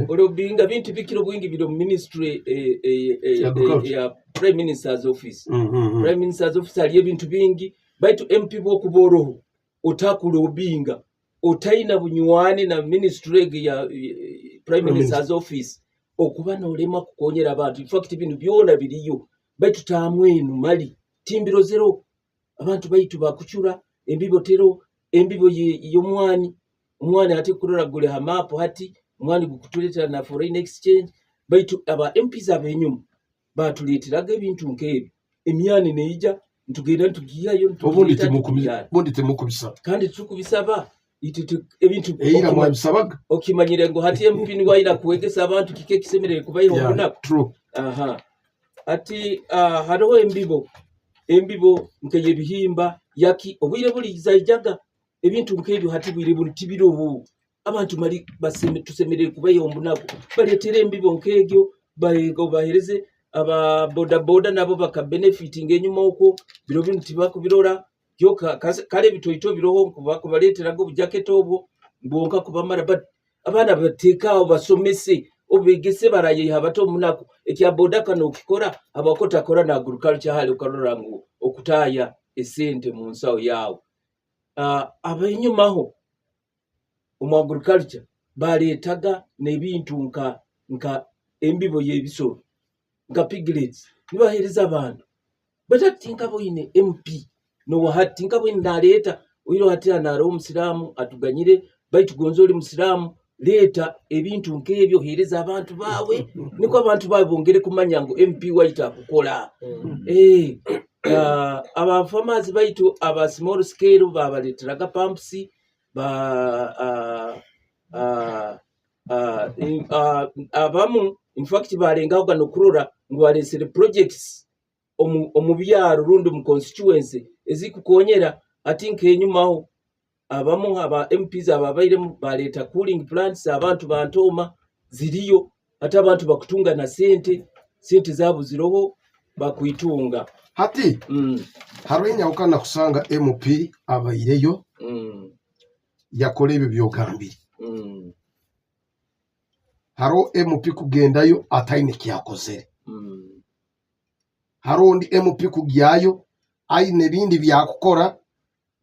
olobinga bintu bikiro bwingi biro ministry ya prime minister's office prime minister's office ali ebintu bingi baitu MP bokuboroho otakulobinga otaina bunywane na ministry ya prime minister's office okuba nolema kukonyera abantu in fact bintu byona biriyo baitu tamwenu mali timbiro zero abantu baitu bakuchura embibo y'omwani hati kurora gule hamapo hati mwani gukutuleta na foreign exchange baitu aba MPs abenyuma batuleteraga ebintu nkebi emyani neija ntugenda ntugiyayo bondi temukubisa kandi tukubisaba ebintu era mwabisabaga okimanyire ngo hati MP ni waira kuwegesa abantu kike kisemerere kubayo obunako ati hariho embibo nkeye bihimba yaki obwire buli zaijaga ebintu nkebyo hati bwire buli tibirobu abantu mali tusemerere kubayo ombunako baletera embibo nkegyo bahereze aba boda nabo baka benefiting enyuma uko biro bintu tibakubirora yo kale bitoito biroho kubaleterago bujaketo obwo mbonka kubamara but abana bateka basomese obegese baraye habato munako ekya boda kano ukikora abakota kora na agriculture hali ukarora ngo okutaya esente mu nsawo yawo abenyumaho mu agriculture baletaga nebintu nka embibo yebisoro nka piglets nibahereza abantu batatinka boine MP no wahatinka boine naleta uiro hati anaro musiramu atuganyire baitu gonzoli musiramu leeta ebintu nk'ebyo hereza abantu baabwe niko abantu baabwe bongere kumanya ngu MP waita akukola abafamazi baitu aba small scale babaleeteraga pumps abamu in fact balengaho gano kurora ngu balesere projects omu byaro rundi mu constituency ezikukonyera ati nk'enyumaho abamu aba MPs ababairemu baleeta cooling plants abantu bantooma ziriyo ate abantu bakutunga na sente zabuziroho bakwitunga hati harwenyawukana kusanga MP abaireyo yakola ebyo byogambire haro MP kugendayo ataine kyakozere harondi MP kugyayo aine bindi byakukora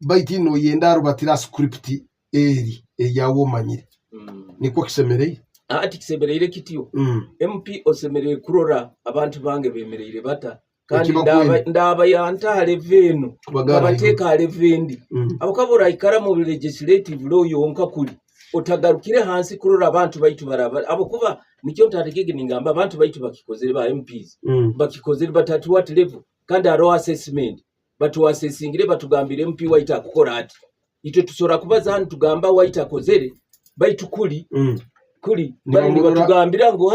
baiti no yendaro batira script eri eyawo manyire niko kisemereye ati kisemereye kitiyo MP osemereye kurora abantu bange bemereye bata kandi ndaba yantale veno babateka levendi abakabura ikara mu legislative law yonka kuli otagarukire hansi kurora abantu baitu baraba abokuba nikyo ntatekege ningamba abantu baitu bakikozere ba MPs bakikozere batatu what level kandi aro assessment batu assessingire batugambire MP waita akukora ati ito tusora kubaza hano tugamba waita kozere baitu kuli bali batugambira ngo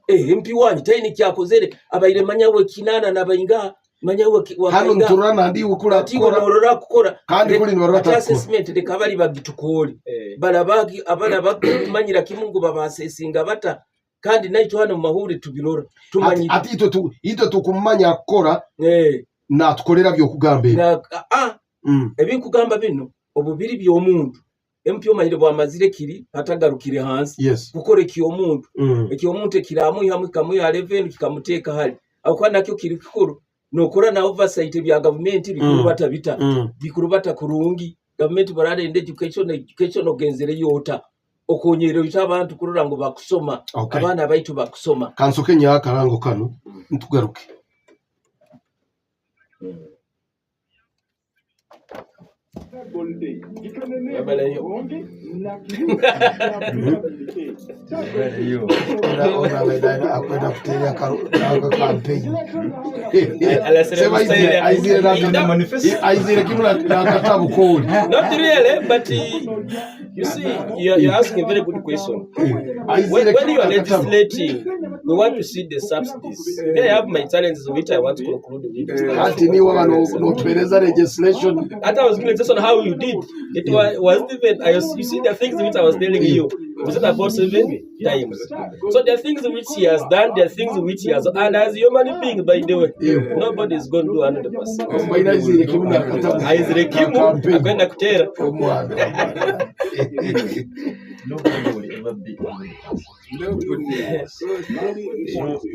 MP wanyu taini kyakozere abaire manyawe kinana nabayinga manyawe hano nturana ndi ukura norora kukora kandi kuli norora assessment de kabali bagitukoli balabagi abana bakimanyira kimungu babasessinga bata kandi naito hano mahuri tubirora tumanyi ati ito tukumanya akora na tukolera byo kugambe ebinkugamba bino obubiri by'omuntu MP omanyire bwamazire kiri atagarukire hansi gukora ekyomuntu ekyomuntu ekiramu hamwe kamwe ya level kikamuteeka hali akwa nakyo kiri kikuru nokora na oversight bya government bikurubata bita bikurubata kurungi government barade education ogenzere yota okonyero abantu kurura ngo bakusoma abana baitu bakusoma kansoke nyakarango kano ntugaruke Not really, but you see, you're asking a very good question. When you are legislating, we want to see the subsidies. They have my challenges which I want to conclude with. Legislation. That I was going to say on how you did. It was even, you see the things which I was telling you. Was it about 7 times? So the things which he has done, the things which he has, and as a human being, by the way, nobody is going to do 100%. Nobody will ever be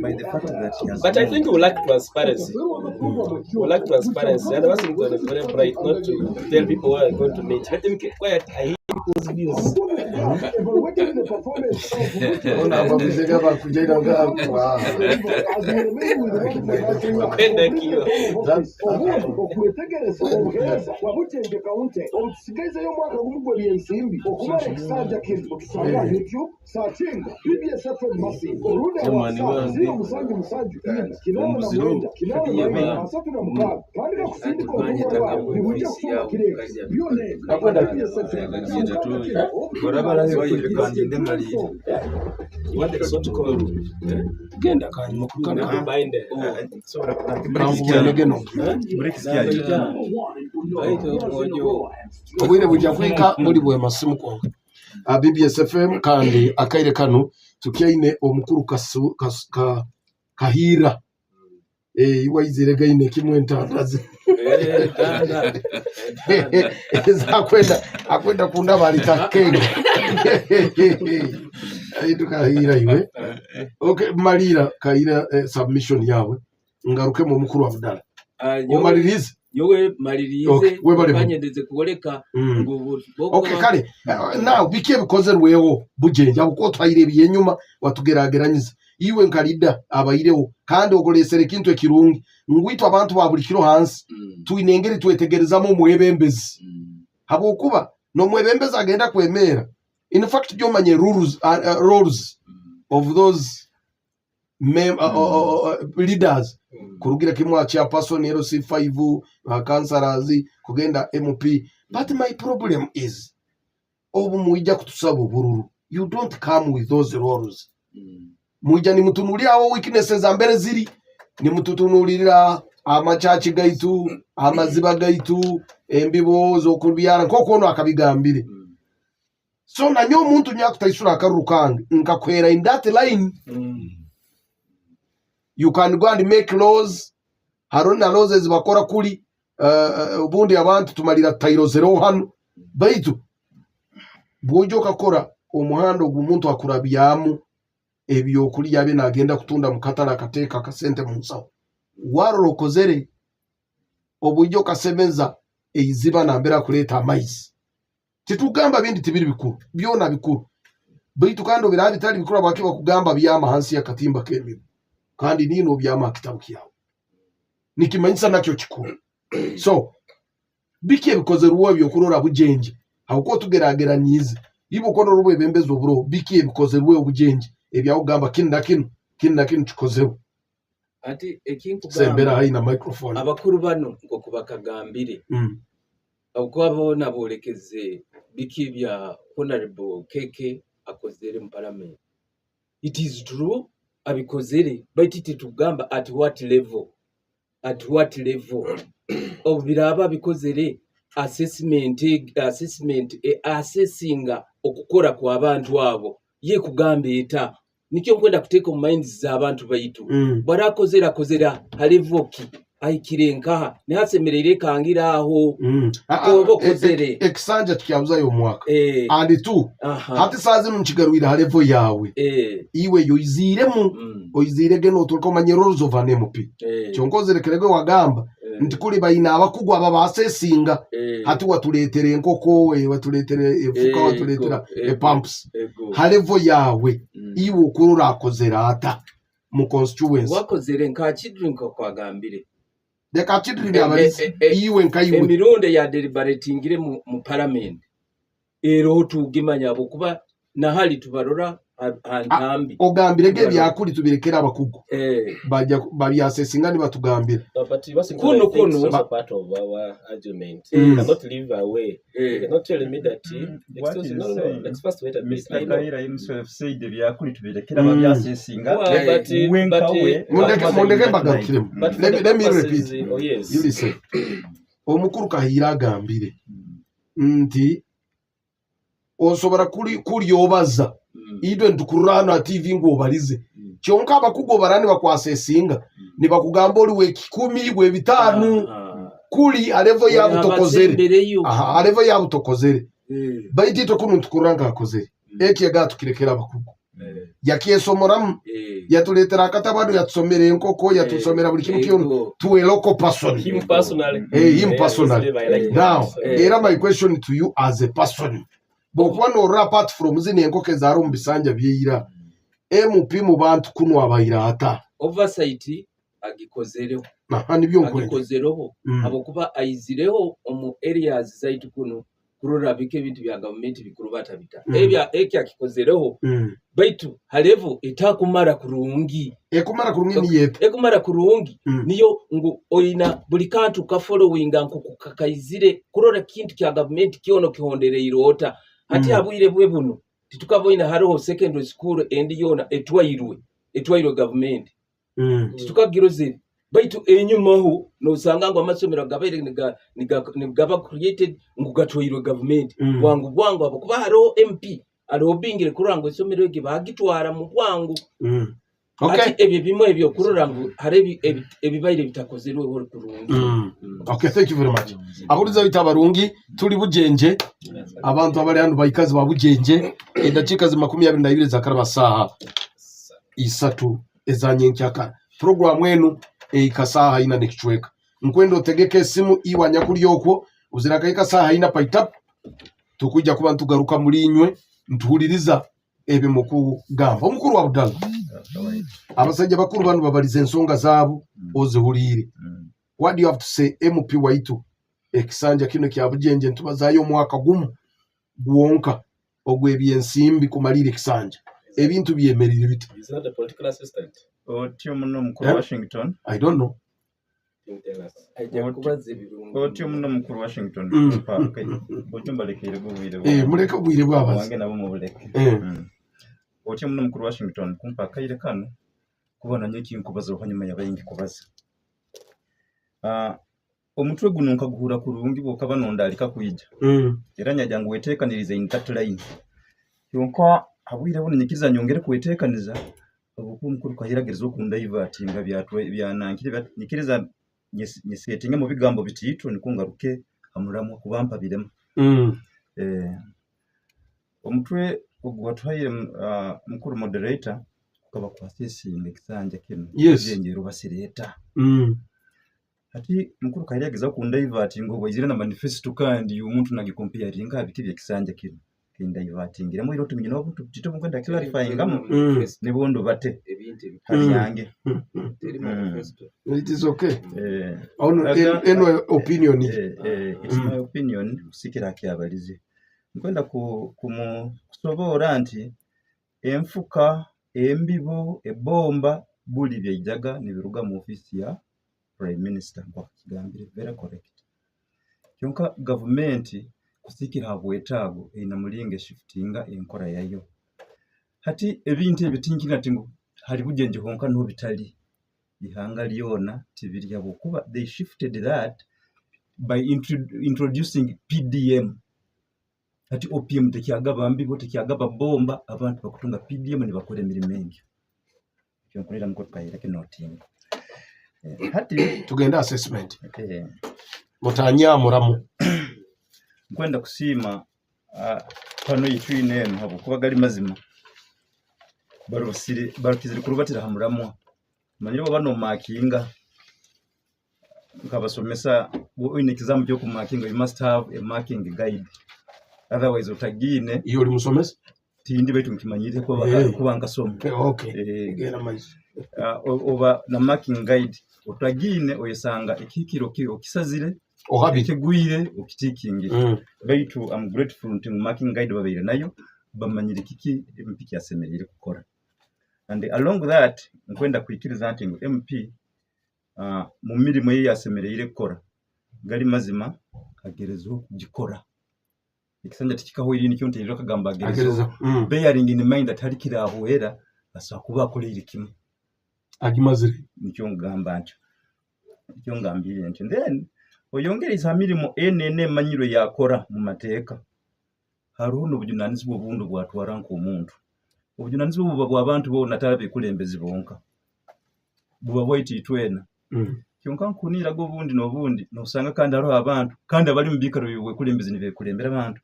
by the fact that he has. But I think we lack transparency. We lack transparency. And Washington is very bright not to tell people where I'm going to meet. Let them keep quiet. I hear people's views. obwire bujja kwika muri bwe masimu kwa BBS FM kandi akaire kano tukyaine omukuru kahira iwaizire gaine kimwentandaze akwenda kunda bali takenge aitu kahira iwe okay malira kahira submission yawe ngaruke mu mukuru wa budala omalirize yowe malirize banyendeze kuboleka okay kale now bike bikoze rweho bujenja uko twayirebiye nyuma watugerageranyiza iwe nkalida abayireho kandi okolesere kintu ekirungi ngwitwa abantu babulikiro hansi tuinengeri twetegerezamo mwebembezi habokuba no mwebembezi agenda kwemera in fact jomanye roles of those leaders kurugira kimwa chairperson LC5 councillors kugenda MP. But my problem is obu muija kutusaba bururu, you don't come with those roles. Muija ni mutunulira awo weaknesses ambere ziri, ni mututunulira amachachi gaitu amaziba gaitu embibo zo kubyara nkoko no akabigambire. So na nyo muntu nyakutaisura akarukange nkakwera in that line. You can go and make laws. Haruna laws ezibakora kuli ubundi abantu tumalira tairo 0 hano baitu bwojo kakora umuhando gumuntu akurabyamu ebyo kuli yabe nagenda kutunda mukatala kateka akasente mu nsawo warorokozere obujo kasemeza eiziba nambera kuleta amaizi titugamba bindi tibiri bikuru byona bikuru baitu kando birabi tali bikuru bakiba kugamba byama hansi ya katimba kemi kandi nino byama kitabu kyawo nikimanyisa nakyo kikuru. So bike bikoze ruwo byokurora Bujenje hauko tugeragera nyize ibo kono rubo bembezo bro bike bikoze ruwo Bujenje ebya ugamba kinda kinu kikozeho ati ekinku sembera haina microphone abakuru bano ngo kubakagambire ahubwo abona bolekeze biki bya honorable keke akozere mu parliament. It is true abikozere but it tugamba at what level obiraba bikozere assessinga okukora kwa abantu abo ye kugambe eta nikyo kwenda kuteka mu minds za abantu baitu barakozera halevoki aikirenka ne hasemerere kangira aho obo kozere exanja tukyabuza yo mwaka and two hati sazi munchigarwira halevo yawe iwe yoiziremu oyizirege no tulko manyerozo vanemo pi cyonkozere kerege wagamba ntikuri bayina abakugwa babasesinga hati watuletere nkoko watuletere efuka watuletera pumps halevo yawe iwe ukurura akozera ata mu constituency wakozere nka chidrinko kwagambire de kachidri abalizi iwe nkaiwe emironde ya deliberatingire mu parliament ero tugimanya bokuba na hali tubarora antambi ogambirege byakuri tubirekera abakugo bajya babyasesinga ni batugambira kuno part of our argument cannot leave away not tell me that let's first wait a bit. Mr. Kaira himself said byakuri tubirekera babyasesinga wenkawe mundeke bagarukire let me repeat. Yes, you listen omukuru kahira agambire nti osobora kuri yobaza idwe ntukurana TV ngo balize cyonka abakugo barani bakwasesinga ni bakugamba oli we 10 we 5 kuri alevo yabutokozere alevo yabutokozere bayitito kumuntu kuranga akozere eki yagatukirekera abakugo yakiesomoram yatuletera akatabado yatusomere nkoko yatusomera buli kimu kiyo tuwe local person him personally now era my question to you as a person bokwano apart from zine enkoke zaro mbisanja byira MP mu bantu kuno abayira ata oversight agikozereho nibyo agikozereho abo kuba aizireho mu areas zaitu kuno kurora bike bintu bya government bikuru batabita ebya akikozereho baitu halevo etakumara kurungi ni yepe ekumara kurungi niyo ngo oina buli kantu ka following anko kakaizire kurora kintu kya government kiono kihondere irota hati abwire bwe buno titukavoina hariho secondary school endi yona etwairwe government titukagiroze baitu enyumaho no sanga ngo amasomero gabere nigaba created ngugatwairwe government bwangu abakuba hariho MP arobingire kurango isomero ege bagitwara mu bwangu ati ebyo bimwe ebyo kurora ngo hari ebibaire bitakozerwe hori kurungi. Okay, thank you very much. Aburiza bitabarungi turi Bujenje abantu abari hano bayikazi ba Bujenje edakika zi 22 zakaraba saha isatu ezanyenkyaka program wenu ikasaha ina nekichweka nkwendo tegeke simu iwanya kuri yoko uziraka ikasaha ina paitap tukujja kuba ntugaruka muri inywe ntuhuliriza ebe mukugamba omukuru wa Budala abasajja bakuru banu babalize ensonga zaabo ozihulire. What do you have to say MP waitu ekisanja kino kya Bujenje ntubazayo mwaka gumu gwonka ogw'ebyensimbi kumalira ekisanja ebintu byemerire bite? He's not a political assistant. Otyo muno mukuru Washington. I don't know. Tell us. Otyo muno mukuru Washington. Okyombalekere bubwire muleka obwire bwabazi wange nabo mubuleke. Otyo muno mukuru Washington kumpa akaire kano kubona nyo kinkubaza okanyuma yabayingi kubaza. Omutwe guno nkaguhura kurungi bwokaba nondalika kwijja. Era nyajangu wetekaniriza in that line. Yonka abwire buno nyikiriza nyongere kwetekaniza obuku mukuru kahiragiriza okunda ivatinga byanankire nyikiriza nyesetinga mu bigambo bitiito nikungaruke amuramu kubampa birema. Omutwe ogwatwaire mukuru moderator kukaba kwasising ekisanja kino Bujenje rubasireta. Ati mukuru kahiragiriza okunda ivatinga obwizire na manifesto kandi umuntu nagikomparinga abikibye ekisanja kino kinda ivatingira mu iroto mnyino obuntu tito mkwenda clarifying ngamu ne bondo bate hali yange. It is okay. Eno opinion. It's my opinion. Sikira kyabalize. Nkwenda kusobora nti enfuka, embibo, ebomba buli byejaga nibiruga mu ofisi ya Prime Minister kwa kigambire very correct. Kyonka government kusikira habwetago ina mulinge shiftinga enkora yayo. Hati ebintu ebitinkinga tingo hali Bujenje honka no bitali. Ihanga liona tibiri yabo kuba they shifted that by introducing PDM. Hati OPM tekiagaba mbibo tekiagaba bomba abantu bakutunga PDM ni bakore emirimu engi. Kyonkorera mko tukayira kinoting. Hati tugenda assessment. Mutanya muramu. Nkwenda kusima pano yitwine eno habo kuba gali mazima. Barukiziri kurubatira hamuramu. Manyibo bano makinga nkabasomesa in exam cyo kumakinga you must have a marking guide, otherwise utagine iyo uri musomesa tindi betu nkimanyire ko kubanga somo. Okay gena maize oba na marking guide utagine oyesanga ikikiro kiro kisazire ohabite gwire okitikingi betu I'm grateful to marking guide babire nayo bamanyire kiki MP yasemerire gukora. And along that nkwenda kwikiriza nti MP mu mirimo ye yasemereye gukora gali mazima agerezo gikora ikisanja tikikaho irindi cyo nterero kagamba agerezo bearing in mind that hari kiraho era asa kuba akorera kimwe agimazire nicyo ngamba ntyo nicyo ngambire ntyo then oyongereza mirimo enene manyiro yakora mu mateka hariho n'obujunanizi bw'obundu bwatwara nko omuntu obujunanizi bw'abantu bo natarabe kulembezi bonka buba bwayititwena kyonka nkunira go bundi n'obundi nosanga kandi hariho abantu kandi abali mu bikaro bibwe kulembezi nibe kulembera abantu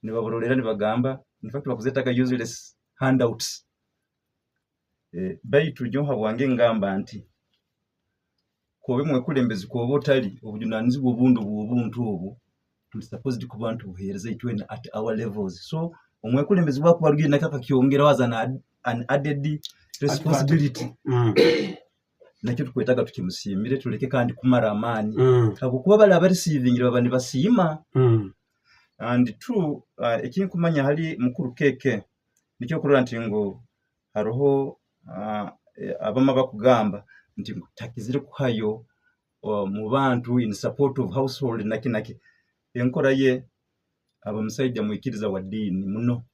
nibabororera nibagamba in fact bakuzetaga useless handouts baitu nyo habwange ngamba nti kobe mwe kulembezi ko botali obujunanizi bw'obuntu obu supposed ku bantu buhereza itwena at our levels. So omwe kulembezi bwa kubarugire nakaka kyongera wazana an added responsibility nakyo tukwetaga tukimusimire tuleke kandi kumara amani abo kuba bali abareceiving babandi basima and true ekindi kumanya hali mukuru keke nicyo kurura nti ngo haroho abama bakugamba nti takizire kuhayo mu bantu in support of household nakinaki enkora ye abamusajja mwikiriza wa dini muno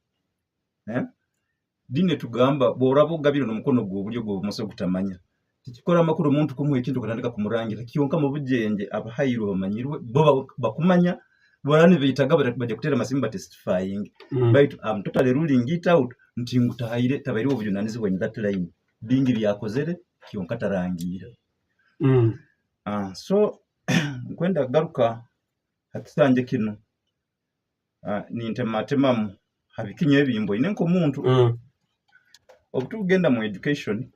dini tugamba borabo gabiro n'umukono gwo buryo gwo muso kutamanya tikikora amakuru omuntu kumuha ekintu katandika kumurangira kiyonka mu Bujenje abahayiro bamanyirwe bo bakumanya borani bitaga baje kutera masimba testifying but I'm totally ruling it out nti ngutahire tabairi obujunanizi when that line bingi byakozere kiyonka tarangira so kwenda garuka hatisanje kino ni ntematemamu habikinye ebimbo inenko muntu obutugenda mu education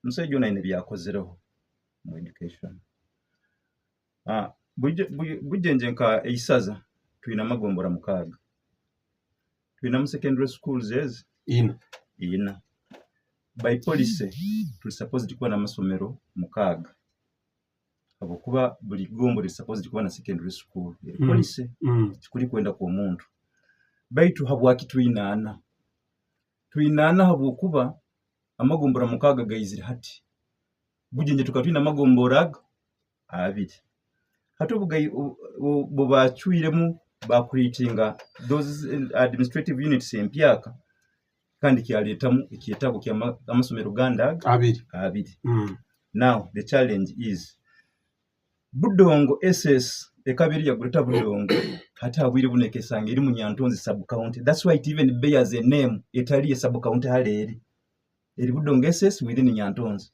musajja ona ine byakozereho mu education Bujenje nka eisaza tuina magombora mukaga tuina mu secondary schools ina by policy tuli supposed kuwa na masomero mukaga Habokuba buli gombo li supposed kuba na secondary school. Police kikuli kwenda ku omuntu. Baitu habwaki twinaana habokuba amagombora mukaaga gayizire hati. Bujenje tukatwina amagombora abiri. Hati bobachwiremu bakuritinga those administrative units empyaka kandi kyaletamu ekiyetago kya amasomero ganda abiri. Now the challenge is Budongo SS ekabiri yaguleta Budongo hata abwire buneke sanga eri munyantonzi sub county. That's why it even bears a name etali a sub county haleri eri Budongo SS within Nyantonzi.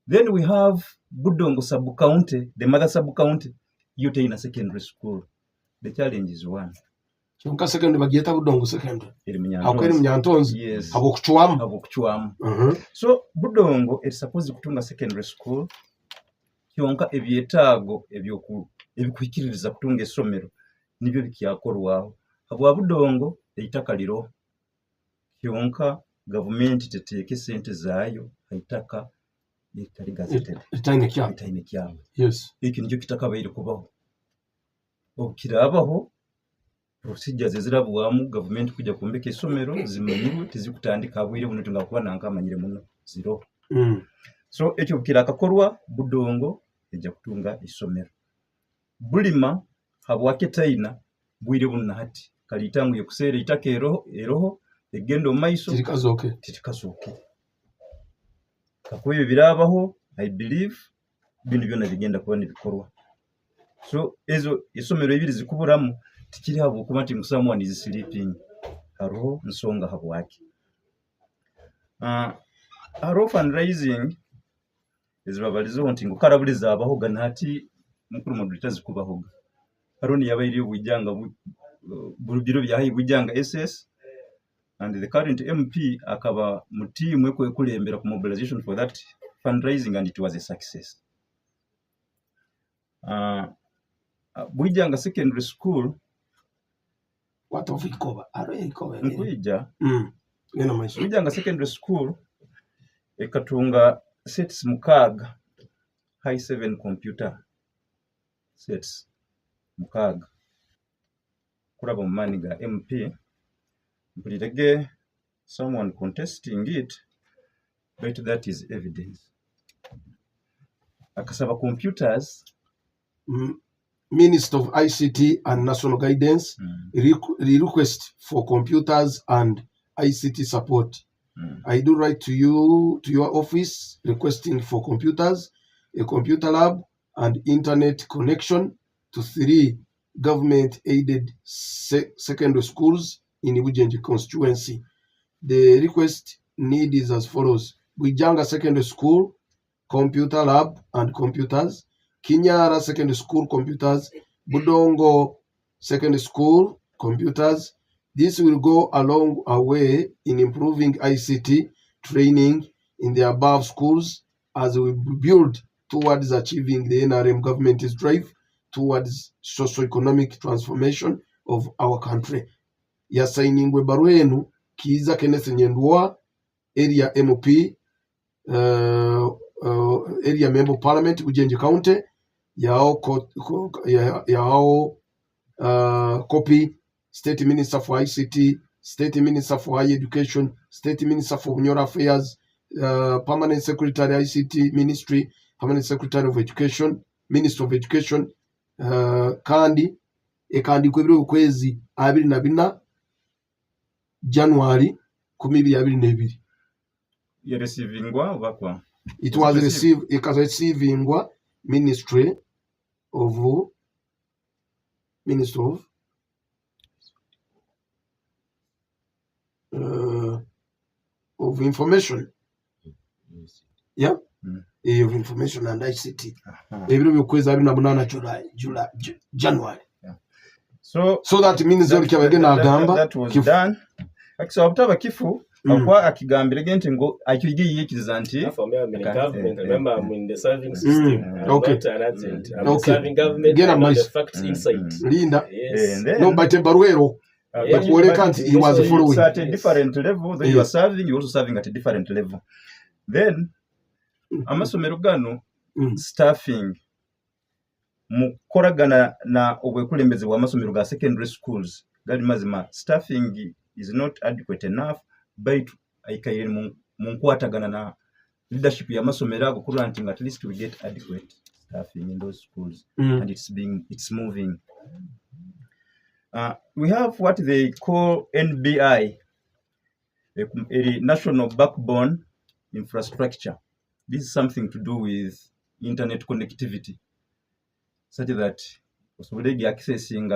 Then we have Budongo sub county, the mother sub county yote in a secondary school. The challenge is one. Chonka secondary bagiyeta Budongo secondary hakweri Munyantonzi. Yes, habokuchwamu. So Budongo is supposed kutunga secondary school kyonka ebyetaago ebikwikiririza kutunga essomero nibyo bikyakolwaho. Habwa Budongo eitaka liro kyonka government teteeke sente zaayo eitaka etali gazetted etaine kyabo. Yes, iki nikyo kitakabaire kubaho okirabaho procedures ezirabwamu government kujja kumbeka essomero zimanyirwe tizikutandika abwire buno tungakuba nanka amanyire muno zero. So ekyo kirakakorwa Budongo ejja kutunga essomero. Bulima habwake taina bwire buno hati kalitangu yekusera itaka eroho egendo maiso titikazoke kakoyo birabaho. I believe bino byona bigenda kuba nibikorwa. So ezo essomero ebiri zikuburamu tikiri habo kuba nti someone is sleeping. Haro nsonga habwake. Haro fundraising ezibabalizo nti ngukarabuliza abahoga nati mukuru modulita zikubahoga. Haro ni yabairi Bujanga bulubiro bya Bujanga SS and the current MP akaba mutimwe kwe kulembera ku mobilization for that fundraising and it was a success. Bujanga secondary school what of ikoba ikoba nkuija Bujanga secondary school ekatunga sets mukaga high 7 computer sets mukaga kuraba mumaniga MP mpulirege someone contesting it but that is evidence. Akasaba computers Minister of ICT and National Guidance request for computers and ICT support. I do write to you, to your office, requesting for computers, a computer lab, and internet connection to 3 government-aided secondary schools in Bujenje constituency. The request need is as follows: Bujanga Secondary School, computer lab and computers; Kinyara Secondary School, computers; Budongo Secondary School, computers. This will go a long way in improving ICT training in the above schools as we build towards achieving the NRM government's drive towards socio-economic transformation of our country. Yasainingwe barwenu Kiza Kenneth Nyendwa, area MP, area member of parliament Bujenje County, yao copy State Minister for ICT, State Minister for Higher Education, State Minister for Human Affairs, Permanent Secretary ICT Ministry, Permanent Secretary of Education, Minister of Education, kandi ekandikwe ukwezi 24 January 2022. You receivingwa bakwa. It was received, it was receivingwa Ministry of Information. Yeah? Of Information and ICT. Every ukwezi 28 January. So that means that was done. Akisa obutaba kifu akwa akigambira gente ngo akyigiye kizanti for me I'm in government. Remember I'm in the serving system. Okay. Not an agent. I'm serving government. Get and a the facts inside. Linda. Yes. No, but Baruero. But he was following at a different level. Then you are serving, you also serving at a different level. Then amasomero gano staffing mukoragana na obwekulembeze bw'amasomero ga secondary schools gali mazima staffing is not adequate enough baitu ayikaire mu nkwatagana na leadership y'amasomero ago kuranting at least we get adequate staffing in those schools and it's moving. We have what they call NBI, a national backbone infrastructure. This is something to do with internet connectivity, such that we are accessing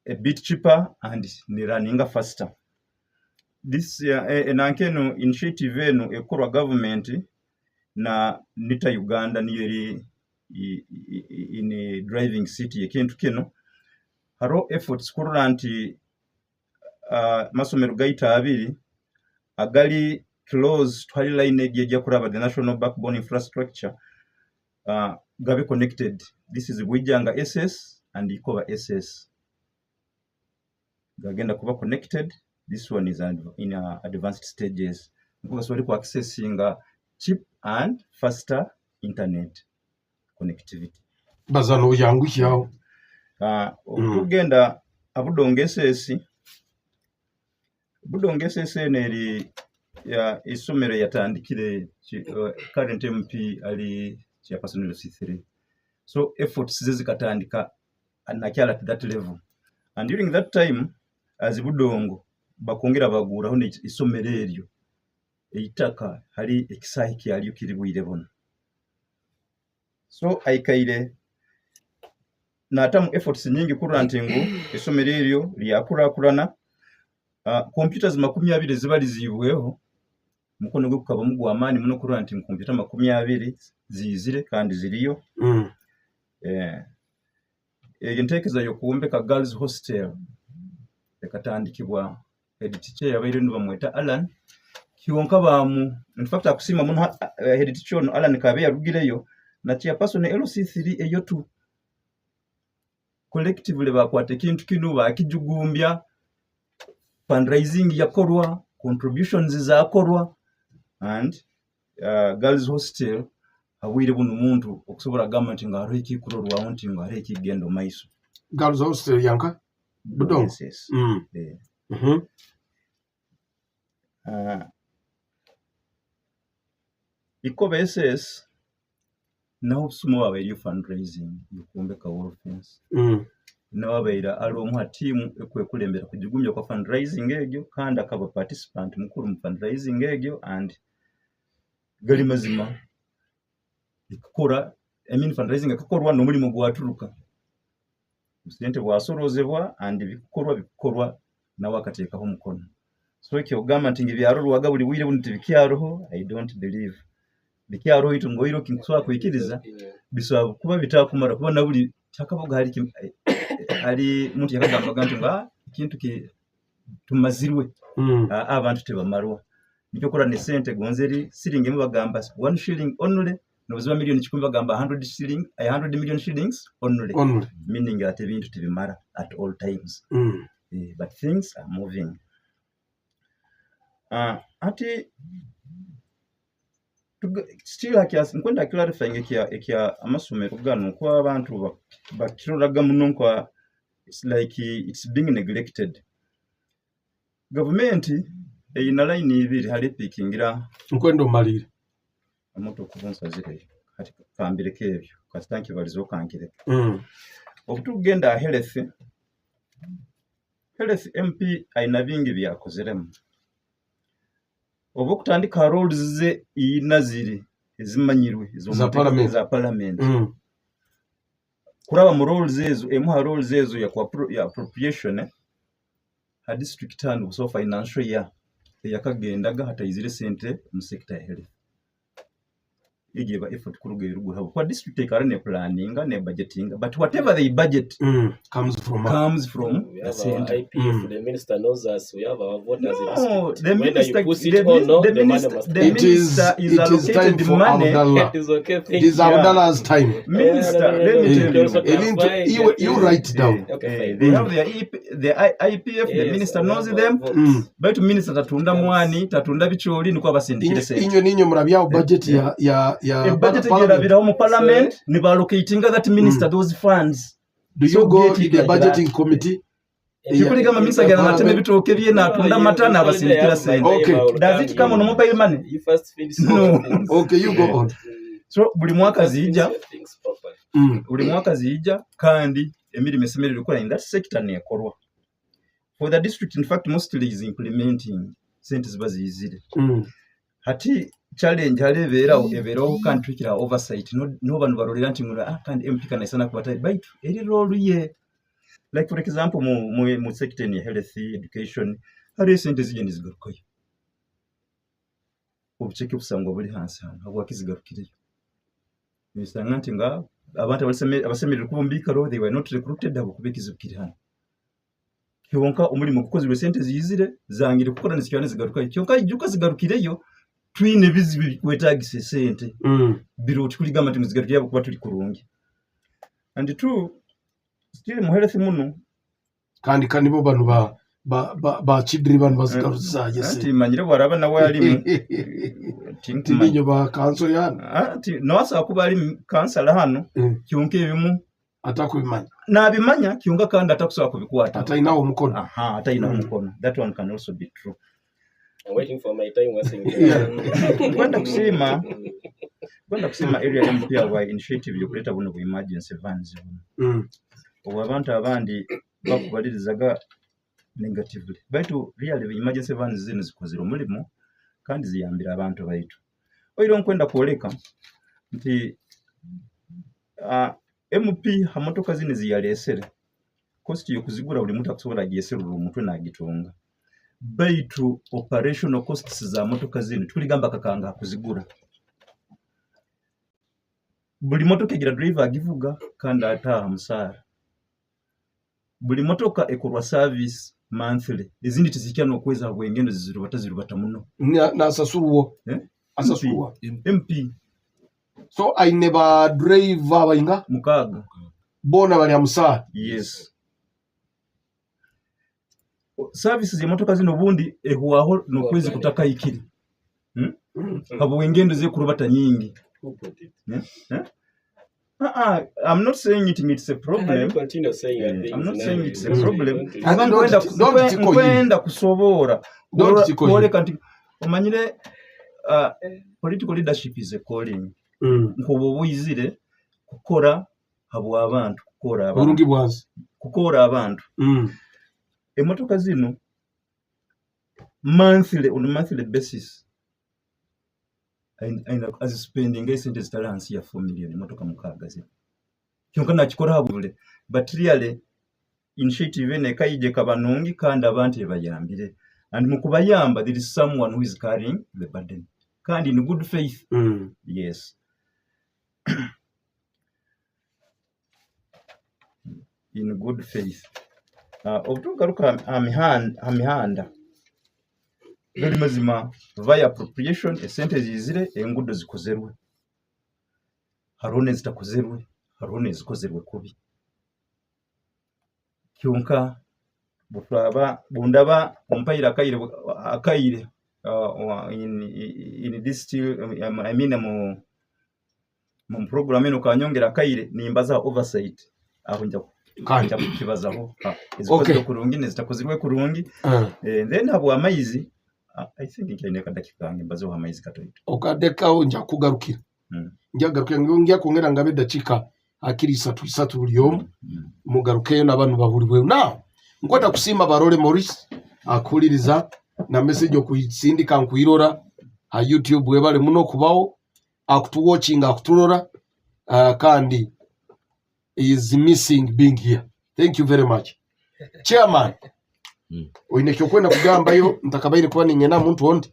a bit cheaper and running faster. This enankeno initiative eno ekorwa government na nita Uganda niyeri in a driving city ekintu kino haro efforts kurura nti masomero gaita abiri agali close to line ejja kuraba the national backbone infrastructure gabe connected. This is Bujanga SS and Ikoba SS gagenda kuba connected. This one is in advanced stages because we're accessing cheap and faster internet connectivity. Bazano yangu yao tugenda abudongesesi neri ya isomero yatandikire current MP ali chairperson C3, so efforts zikatandika anakyala to that level, and during that time as budongo bakongera bagura ho isomero eryo eitaka hari exahiki ali kiribwire bono, so ayikaire natamu efforts nyingi kurantingu isomero eryo lyakurakurana. Computers 20 zibali zibweho mukono gwe kukaba mugwa amani muno kuranting computer 20 zizire kandi ziriyo. Enteekeza y'okuwombeka girls hostel ekatandikibwa head teacher yabaire nibamweta Alan kionka bamu, in fact akusima muno head teacher ono Alan kabe yarugireyo na chairperson LC3 Ekyooto collectively bakwata ekintu kinu bakijugumbya, fundraising yakorwa, contributions zakorwa, and girls hostel awire buno muntu okusobora government nga haro ekikurorwa wonti nga haro ekigendo maiso. Girls hostel yanka budongo Yes. Ikoba SS now sumo wabaire fundraising yokumbeka wall fence nawabaira alomu team ekwekulembera kujigumya kwa fundraising egyo kandi akaba participant mukuru mu fundraising egyo and gali mazima ikora fundraising akakorwa no mulimo gwaturuka sente bwasorozebwa and bikorwa na wakateeka ho mukono, so ekyo government ngibyaro lwaga buli bwire bunti bikyaroho. I don't believe bikyaro ito ngoiro kinkuswa kwikiriza bisaba kuba bitakumara kubona buli chakaboga hari muntu yakagamba gantu nga kintu ki tumazirwe abantu tebamarwa nicyo kora ne sente gonzeri siringi mubagamba 1 shilling only nobuziba million 10 bagamba 100 million shillings only. Meaning that ebintu tebimara at all times. But things are moving. Ati still nkwenda clarifying ekya amasomero gano kwa abantu bakirolaga muno kwa it's like it's being neglected. Government ina line ibiri hali pikingira nkwendo malire amoto kubonsa zire kati kambire kebyo kastanki balizo kankire okutugenda health MP aina bingi byakozeremu obukutandika roles ze inaziri ezimanyirwe za parliament kuraba mu roles ezo emuha roles ezo ya appropriation ha district and so financial year yakagendaga hatayizire sente mu sector ya health igeba effort kurugero guhabo kwa district ekarane planning ne budgeting, but whatever they budget comes from the center. IPF, the minister knows us, we have our voters in the minister is allocated the money. It is okay, it is Abdallah's time. Minister, let me tell you write down. They have their IPF, the minister knows them, but minister tatunda mwani tatunda bicholi niko abasindikire sente inyo ninyo murabya budget ya budget gerabiraho mu parliament ne allocating that minister those funds. Do you go to the budgeting committee? Kikuliga mamisa gana nateme bitoke bye natunda mata na abasindikira sente. Okay. Does it come on mobile money? You first finish No. Okay, you go on. So buli mwaka zijja, things properly. buli mwaka zijja kandi emirimu esemererwa okukola in that sector neekolwa. For the district, in fact, mostly is implementing sente ziba ziyizire. Hati challenge ebeerawo kantukira oversight no bantu balolera nti kandi MP kanaisana kubata baitu eri role ye. Like for example mu sector ya health education hari sente zije nizigarukayo. Obucheke busangwa buli hansi hano abwakizigarukireyo. Nisanga nti nga abantu abasemererwa kubumbika ro they were not recruited abo kubekizukiri hano. Kyonka umulimo kukozwe sente ziyizire zangire kukola nisikane zigarukayo. Kyonka ijuka zigarukireyo twine bizibi kwetagise sente. Biro tukuligama tumuzigarukiye kuba tuli kurungi. And two still mu health muno kandi bo bantu ba chidri bantu bazigaruza yese. Ati manyire baraba nawe ali mu tinyo ba kanso yana. Ati no asa kuba ali kansala hano kyonka ebimu atakubimanya. Nabimanya kyonka kandi atakusaba kubikwata. Atainawo mukono. Atainawo mukono. That one can also be true. I'm waiting for my time wasing. Kwenda kusema area MPRY initiative yokuleta buno bu emergency funds. Obu abantu abandi bakubalirizaga negatively. Baitu really emergency funds zino zikozera omulimo kandi ziyambira abantu baitu. Oiro nkwenda kuoleka nti MP hamotoka zine ziyalesere. Cost yokuzigura buli muntu akusobola gyesere umutwe nagitunga. Baitu operational costs za motoka zino tuligamba kakanga kuzigura. Buli motoka egira driver agivuga kandi ataha musara. Buli motoka ekorwa service monthly. Ezindi tizikya nokweza bwengendo zirubata muno. Na asasuruwo. Asasuruwa. MP. So I never driver abayinga mukaga. Bona bali amusara. Yes. Services ya motoka zino bundi ehuwaho nokwezi kutaka ikiri. Habo wengendo ze kurubata nyingi. I'm not saying it's a problem. Continue saying I'm not saying it's a problem. Don't kusobora. Don't kanti omanyire political leadership is a calling. Nkobo buyizire kukora habo abantu kukora abantu. Burungi bwanze. Kukora abantu. Emotoka zino monthly on a monthly basis and as spending sente zitalansi ya 4 million emotoka mukaga zino kyonka nakikora habule but really initiative ene kayije kabanungi kandi abantu ebayambire and mukubayamba there is someone who is carrying the burden kandi in good faith. Yes. In good faith. Obutugaruka amihanda bali mazima via appropriation esente zizire engudo zikozerwe harone zitakozerwe harone zikozerwe kubi kyonka bundaba ompaira akaire in this still I mean mu program eno kanyongera akaire nimbaza oversight ahonja kanja kukibazaho ezikozwe kurungi nezitakozirwe kurungi then habo amaizi I think ikene kadakika mbazo amaizi katoito okadeka onja kugarukira njagarukira ngongya kongera ngabe dakika akiri 3 buliyo mugarukeyo nabantu babuliwe now nkwata kusima barole Morris akuliriza na message okuyitsindika nkuirora ha YouTube webale muno kubawo akutu watching akutulora kandi is missing being here. Thank you very much. Chairman. Oinekyo kwenda kugambayo ntakabaire kuba ningena muntu ondi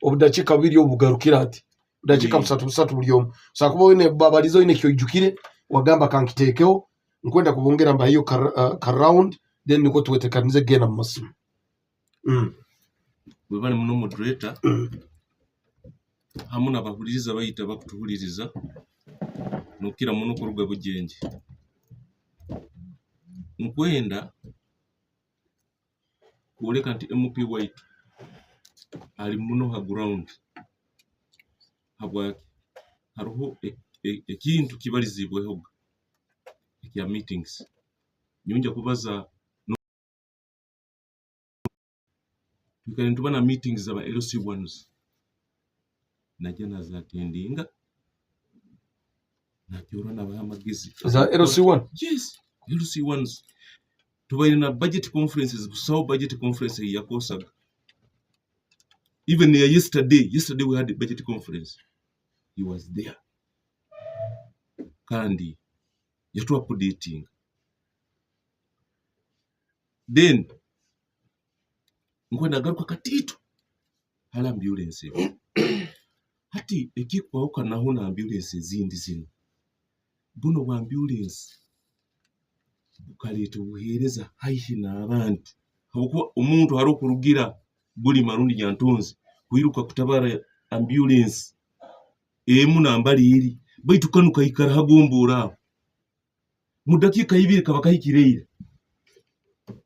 obudakika biri obugarukira ati budakika 3 buliyo sakuba wene babalizo inekyo ijukire wagamba kankitekeho nkwenda kubongera mba hiyo ka round then niko tuwetekanize gena mu masimu. Webale muno moderator hamuna abahuliriza bayita bakutuhuliriza nukira muno kuruga Bujenje nkwenda kuoleka nti MP waitu ali muno ha ground habwaki hariho ekintu kibalizibweho ekya meetings nyonja kubaza tukale tuba na meetings z'aba LC1s najja nazatendinga nakyora nabaha amagezi za LC1 yes LC1s tubaire na budget conferences busawo budget conference yakosaga even yesterday we had a budget conference he was there kandi yatu updating then nkwenda garuka katito hala ambulance hati ekikwaho naho na ambulance zindi zino buno bwa ambulance bukaleta obuheereza haihi n'abantu habwokuba omuntu hari okurugira buli marundi nyantonzi kuyiruka kutabara ambulance emu nambali eri baitu kanu kayikara hagombora aho mu dakika ibiri kaba kahikireire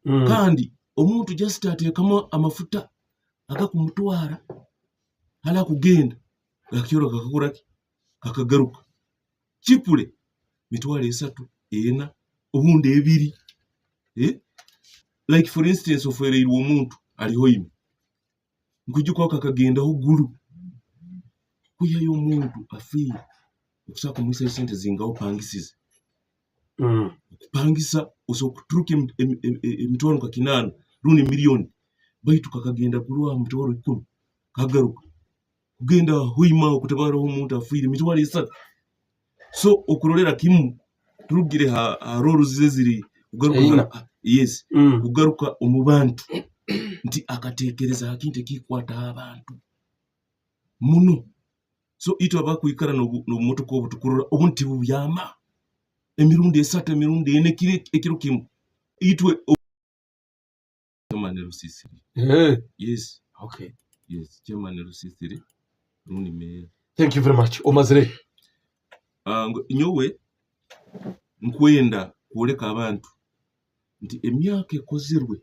kandi omuntu just ateekamo amafuta agakumutwara hala kugenda gakyora kakakuraki kakagaruka kipule mitwalo 3 4 obundi 2 like for instance ofereirwe omuntu aliho ime nkujjuko kakagendaho gulu kuyayo omuntu afiire okusaka kumwisa sente zingaho pangisize okupangisa osokuturuka emitwalo kakinana runi milioni baitu kakagenda kulwa mitwalo 10 kagaruka kugenda huima okutabara omuntu afiire mitwalo 3 so okurolera kimu turugire ha rolu ziziri kugaruka yes kugaruka omubantu nti akatekereza hakinte kikwata abantu muno so ito abakwikara no motoka obutukurura obunti bubyama emirundi 3 emirundi 4 ekiro kimu itwe chairman LC3 yes okay yes chairman LC3 rundi meya thank you very much omazire nyowe nkwenda kuoleka abantu nti emyaka ekozerwe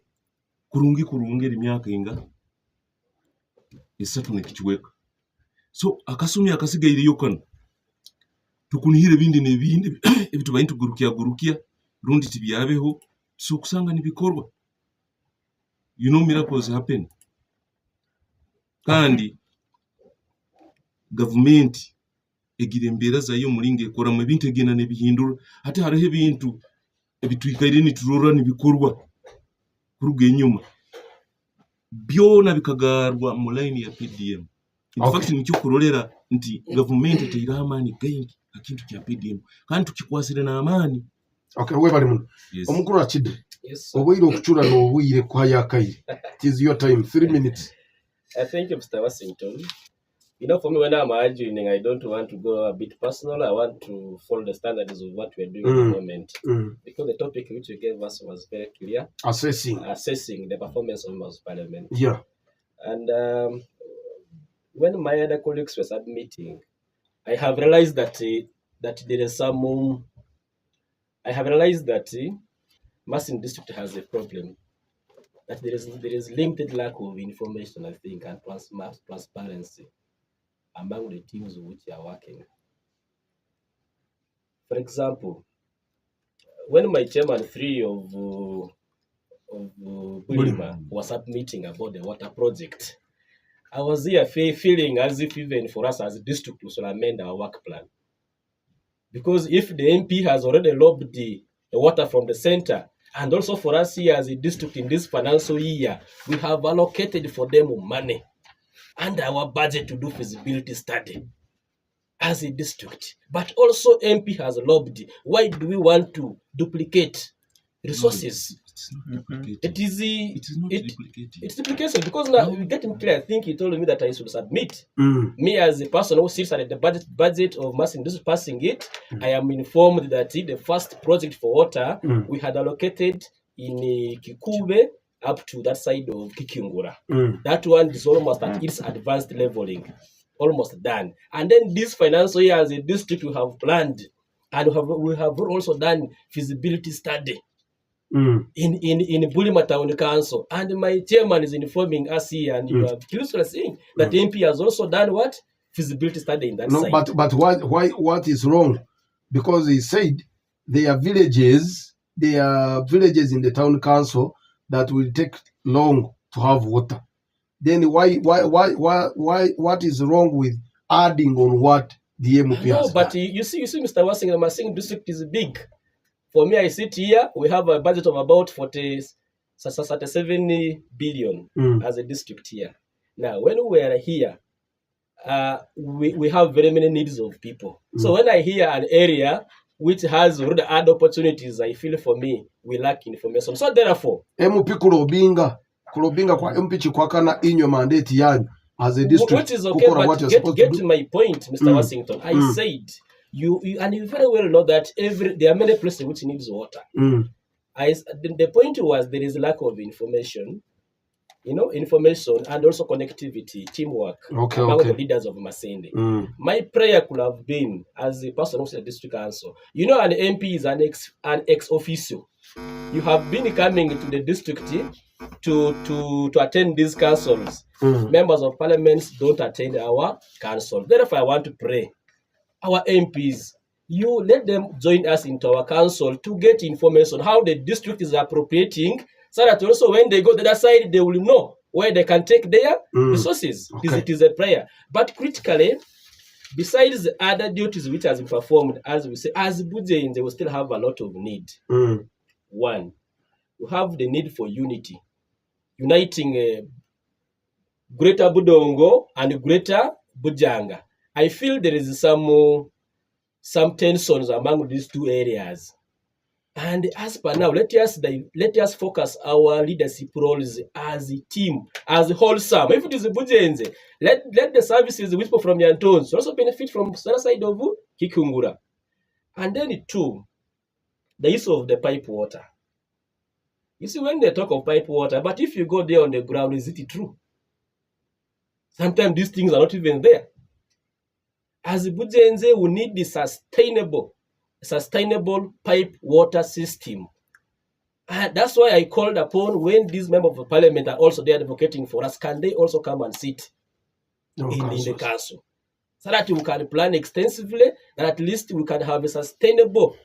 kurungera emyaka inga 3 nekichweka so akasumya akasigairiyo kano tukunihire bindi nebindi ebitu bayintu gurukia rundi tibyabeho so kusanga nibikorwa you know miracles happen kandi government egira embera zayo mulinge ekora mu bintu egena nebihindura ate hariho ebintu ebitwikaire niturora nibikorwa kuruga enyuma byona bikagarwa mu line ya PDM in fact nicyo kurolera nti government etira amani gengi akintu kya PDM kandi tukikwasire na amani okay we bali muno omukuru akide obwire okuchura no obwire kwa yakaire it is your time 3 minutes thank you Mr. Washington. You know, for me, when I'm arguing, I don't want to go a bit personal. I want to follow the standards of what we're doing at the moment. Because the topic which you gave us was very clear. Assessing the performance of members of parliament. Yeah. And when my other colleagues were submitting, I have realized that there is some... I have realized that Masin district has a problem. That there is limited lack of information, I think, and transparency among the teams which are working. For example, when my chairman 3 of Bulima was submitting about the water project, I was here feeling as if even for us as a district we should amend our work plan. Because if the MP has already lobbed the water from the center, and also for us here as a district in this financial year, we have allocated for them money under our budget to do feasibility study as a district. But also MP has lobbied. Why do we want to duplicate resources? No, it's not duplicated. It's duplication because now we're getting clear. I think he told me that I should submit. Me as a person who sits at the budget of Mass Industry passing it, I am informed that the first project for water we had allocated in Kikube up to that side of Kikingura. That one is almost at its advanced leveling, almost done. And then this financial year as a district we have planned and we have also done feasibility study in Bulima Town Council. And my chairman is informing us here, and you have clearly saying that the MP has also done what? feasibility study in that No, side. but what is wrong? Because he said there are villages in the town council that will take long to have water. Then why what is wrong with adding on what the MP No, has but done? you see, Mr. Wasing, the Masing district is big. For me, I sit here, we have a budget of about 47 billion as a district here. Now, when we are here, we have very many needs of people. So when I hear an area which has already had opportunities, I feel for me, we lack information. So therefore, MP kulobinga kwa MP chikwakana inyo mandate yanyu as a district. Which is okay, kukora but what you're supposed get to to do. my point, Mr. Washington. I said, you and you very well know that there are many places which needs water. The point was there is lack of information, information and also connectivity, teamwork among the leaders of Masende. My prayer could have been, as a person of the district council, an MP is an ex officio. You have been coming to the district to attend these councils. Members of parliament don't attend our council. Therefore, I want to pray. Our MPs, you let them join us into our council to get information how the district is appropriating, so that also when they go to the other side, they will know where they can take their resources. Okay. It is a prayer. But critically, besides the other duties which has been performed, as we say, as Bujenje, they will still have a lot of need. One, you have the need for unity, uniting Greater Budongo and Greater Bujanga. I feel there is some tensions among these two areas. And as per now, let us focus our leadership roles as a team, as wholesome. If it is a Bujenje, let the services which from Nyantons also benefit from the other side of Kikungura. And then two, the use of the pipe water. You see, when they talk of pipe water, but if you go there on the ground, is it true? Sometimes these things are not even there. As Bujenje, we need the sustainable pipe water system. And that's why I called upon, when these members of parliament are also there advocating for us, can they also come and sit in the council? So that we can plan extensively, and at least we can have a sustainable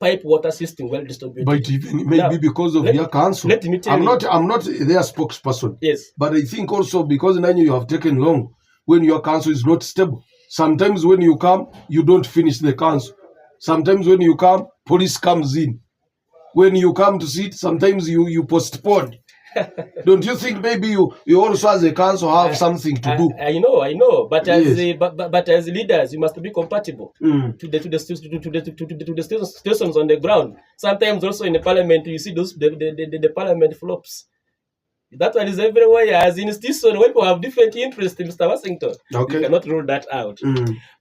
pipe water system well distributed. But even maybe because of your council, let me tell you. I'm not their spokesperson. Yes. But I think also because now you have taken long when your council is not stable. Sometimes when you come, you don't finish the council. Sometimes when you come, police comes in. When you come to sit, sometimes you postpone. Don't you think maybe you also as a council have something to do? I know. But as Yes. but as leaders, you must be compatible to the stations on the ground. Sometimes also in the parliament, you see those the parliament flops. That one is everywhere. As in institution, when people have different interests, Mr. Washington, Okay. you cannot rule that out.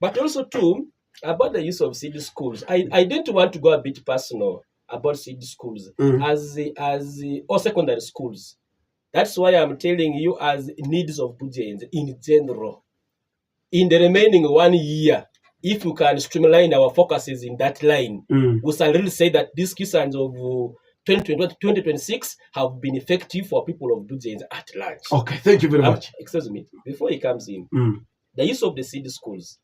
But also too, about the use of city schools, I didn't want to go a bit personal about city schools or secondary schools. That's why I'm telling you, as needs of Bujenje in general, in the remaining 1 year, if we can streamline our focuses in that line, we shall really say that these kisans of 2026 have been effective for people of Bujenje at large. Okay, thank you very much. Excuse me, before he comes in, the use of the city schools.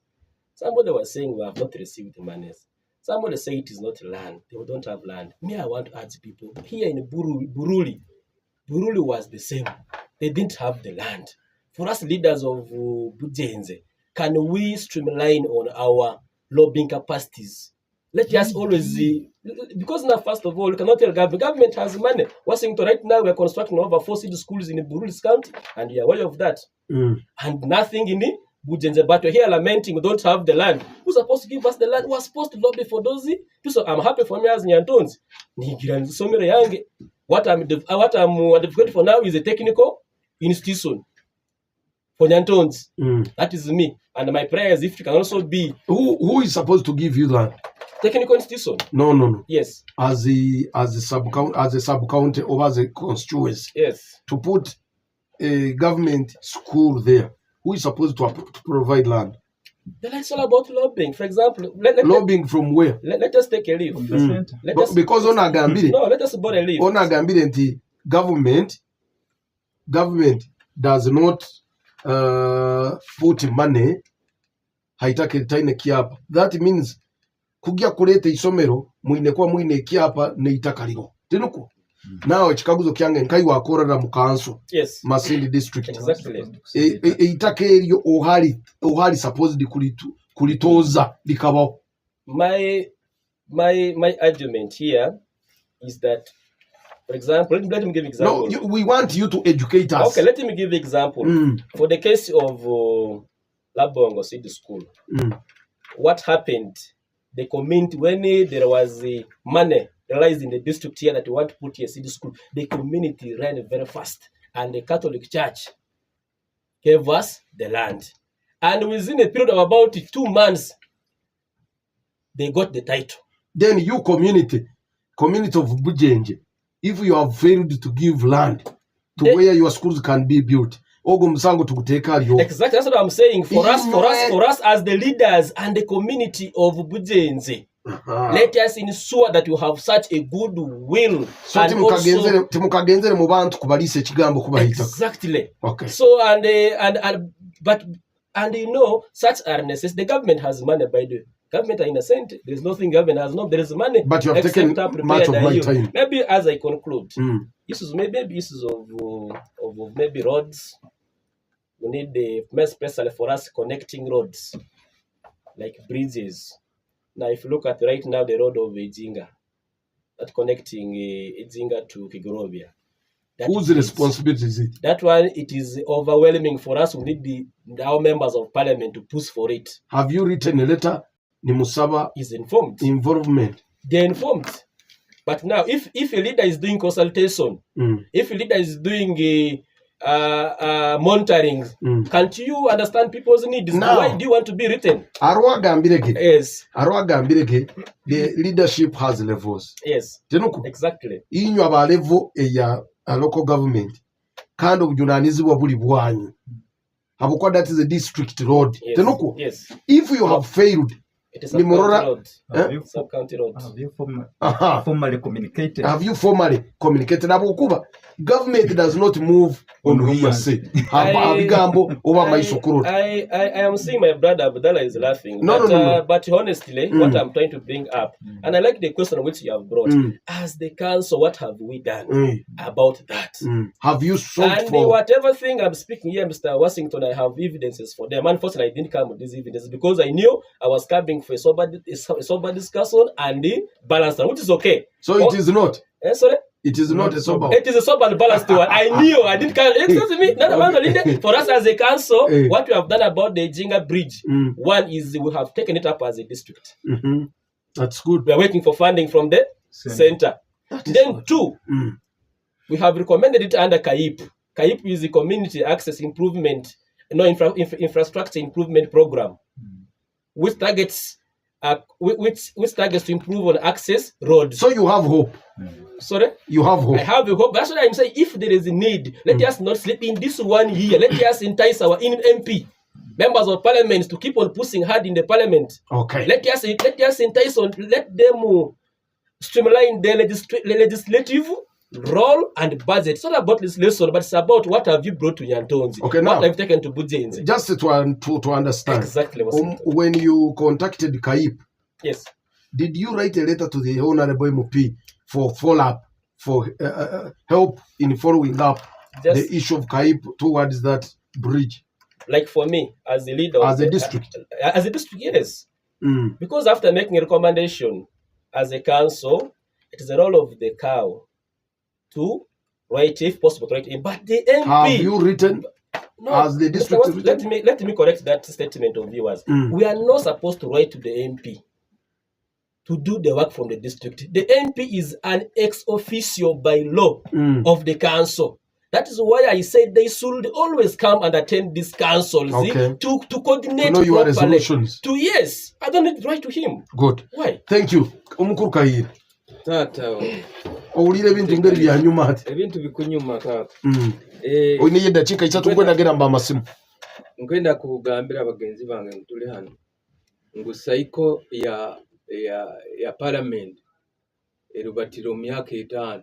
Somebody was saying we have not received the monies. Somebody say it is not land. They don't have land. Me, I want to ask people, here in Buruli was the same. They didn't have the land. For us leaders of Bujenje, can we streamline on our lobbying capacities? Let us always, because now, first of all, we cannot tell government has money. Washington, right now, we are constructing over 4 city schools in Buruli County, and you are aware of that. And nothing in the Bujenje, but we're here lamenting we don't have the land. Who's supposed to give us the land? We're supposed to lobby for those. So I'm happy for me as Nyantons. What I'm advocating for now is a technical institution for Nyantons. That is me. And my prayer is if it can also be Who is supposed to give you land? technical institution. No. Yes. As a sub-county or as a constituency. Yes. To put a government school there, who is supposed to provide land? Then it's all about lobbying. For example, Lobbying from where? let us take a leave. Because on Agambire, let us board a leave. on Agambire, government does not put money haitake taine kiapa. That means kugia kulete isomero muine kwa muine kiapa ne itakaliro tenuko nawe chikaguzo kyange nkai wakorera mu council Yes. Masindi district Exactly. itake eryo ohali supposed kulitoza likabaho. My argument here is that, for example, let me give example. No, we want you to educate us. Okay, let me give example. For the case of Labongo City School, what happened? The community, when there was money realized in the district here that we want to put here city school, the community ran very fast, and the Catholic Church gave us the land. And within a period of about 2 months, they got the title. Then you community of Bujenje, if you have failed to give land to where your schools can be built, exactly, that's what I'm saying. For us as the leaders and the community of Bujenje, let us ensure that you have such a good will. So timukagenzere mu bantu kubalise ekigambo kubayita. Exactly. Okay. So and you know, such are necessary. The government has money, by the way. Government are innocent. There is nothing government has not. There is money. But you have taken much of my time. Maybe as I conclude, issues of maybe roads. We need the especially for us connecting roads, like bridges. Now, if you look at right now the road of Ejinga, that connecting Ejinga to Kigorobia. Whose responsibility is it? That one, it is overwhelming for us. We need our members of parliament to push for it. Have you written a letter? Nimusaba is informed. Involvement. They're informed. But now, if a leader is doing consultation, if a leader is doing monitoring, can't you understand people's needs? Now, why do you want to be written? Yes. The leadership has levels. Yes. Exactly. In your level, a local government kind of junanizibwa buli bwanyu. That is a district road. Yes. If you have failed, it is a sub-county road. Have you formally communicated? Government does not move on hearsay. I am seeing my brother Abdallah is laughing. No. But honestly, what I'm trying to bring up, and I like the question which you have brought, as the council, what have we done about that? Have you solved for whatever thing I'm speaking here, Mr. Washington? I have evidences for them. Unfortunately, I didn't come with these evidences because I knew I was coming for a sober discussion and the balance, which is okay. So it is not. Sorry. It is not a sober. It is a sober and balanced one. I knew. I didn't come. Excuse me. For us as a council, what we have done about the Jinga Bridge, one is we have taken it up as a district. That's good. We are waiting for funding from the center. Then two, we have recommended it under KAIP. KAIP is the Community Access Improvement, Infrastructure Improvement Program, which targets to improve on access roads. So you have hope. Sorry? You have hope. I have a hope. That's what I'm saying. If there is a need, let us not sleep in this 1 year. Let us entice our MP, members of parliament, to keep on pushing hard in the parliament. Okay. Let us entice on, let them streamline the legislative role and budget. It's not about this lesson, but it's about what have you brought to Nyantonzi. Okay, what have you taken to Bujenje. Just to understand. Exactly. When you contacted KAIP, yes, did you write a letter to the Honorable MP for follow-up, for help in following up the issue of KAIP towards that bridge? Like for me, as the leader as a district? As a district, yes. Because after making a recommendation as a council, it is the role of the cow to write, if possible, to write in. But the MP... Have you written as the district? Let me correct that statement of viewers. We are not supposed to write to the MP to do the work from the district. The MP is an ex officio by law of the council. That is why I said they should always come and attend these councils to coordinate to know your resolutions. Yes, I don't need to write to him. Good. Why? Thank you. Omukuru Kahire. Tata. Owulira ebintu ngeri byanyuma ati. Ebintu bikunyuma tata. Oyina eddakiika isatu gwenda genda amasimu. Ngenda kugambira abagenzi bange ntuli hano. Ngu cycle ya parliament erubatiro myaka 5.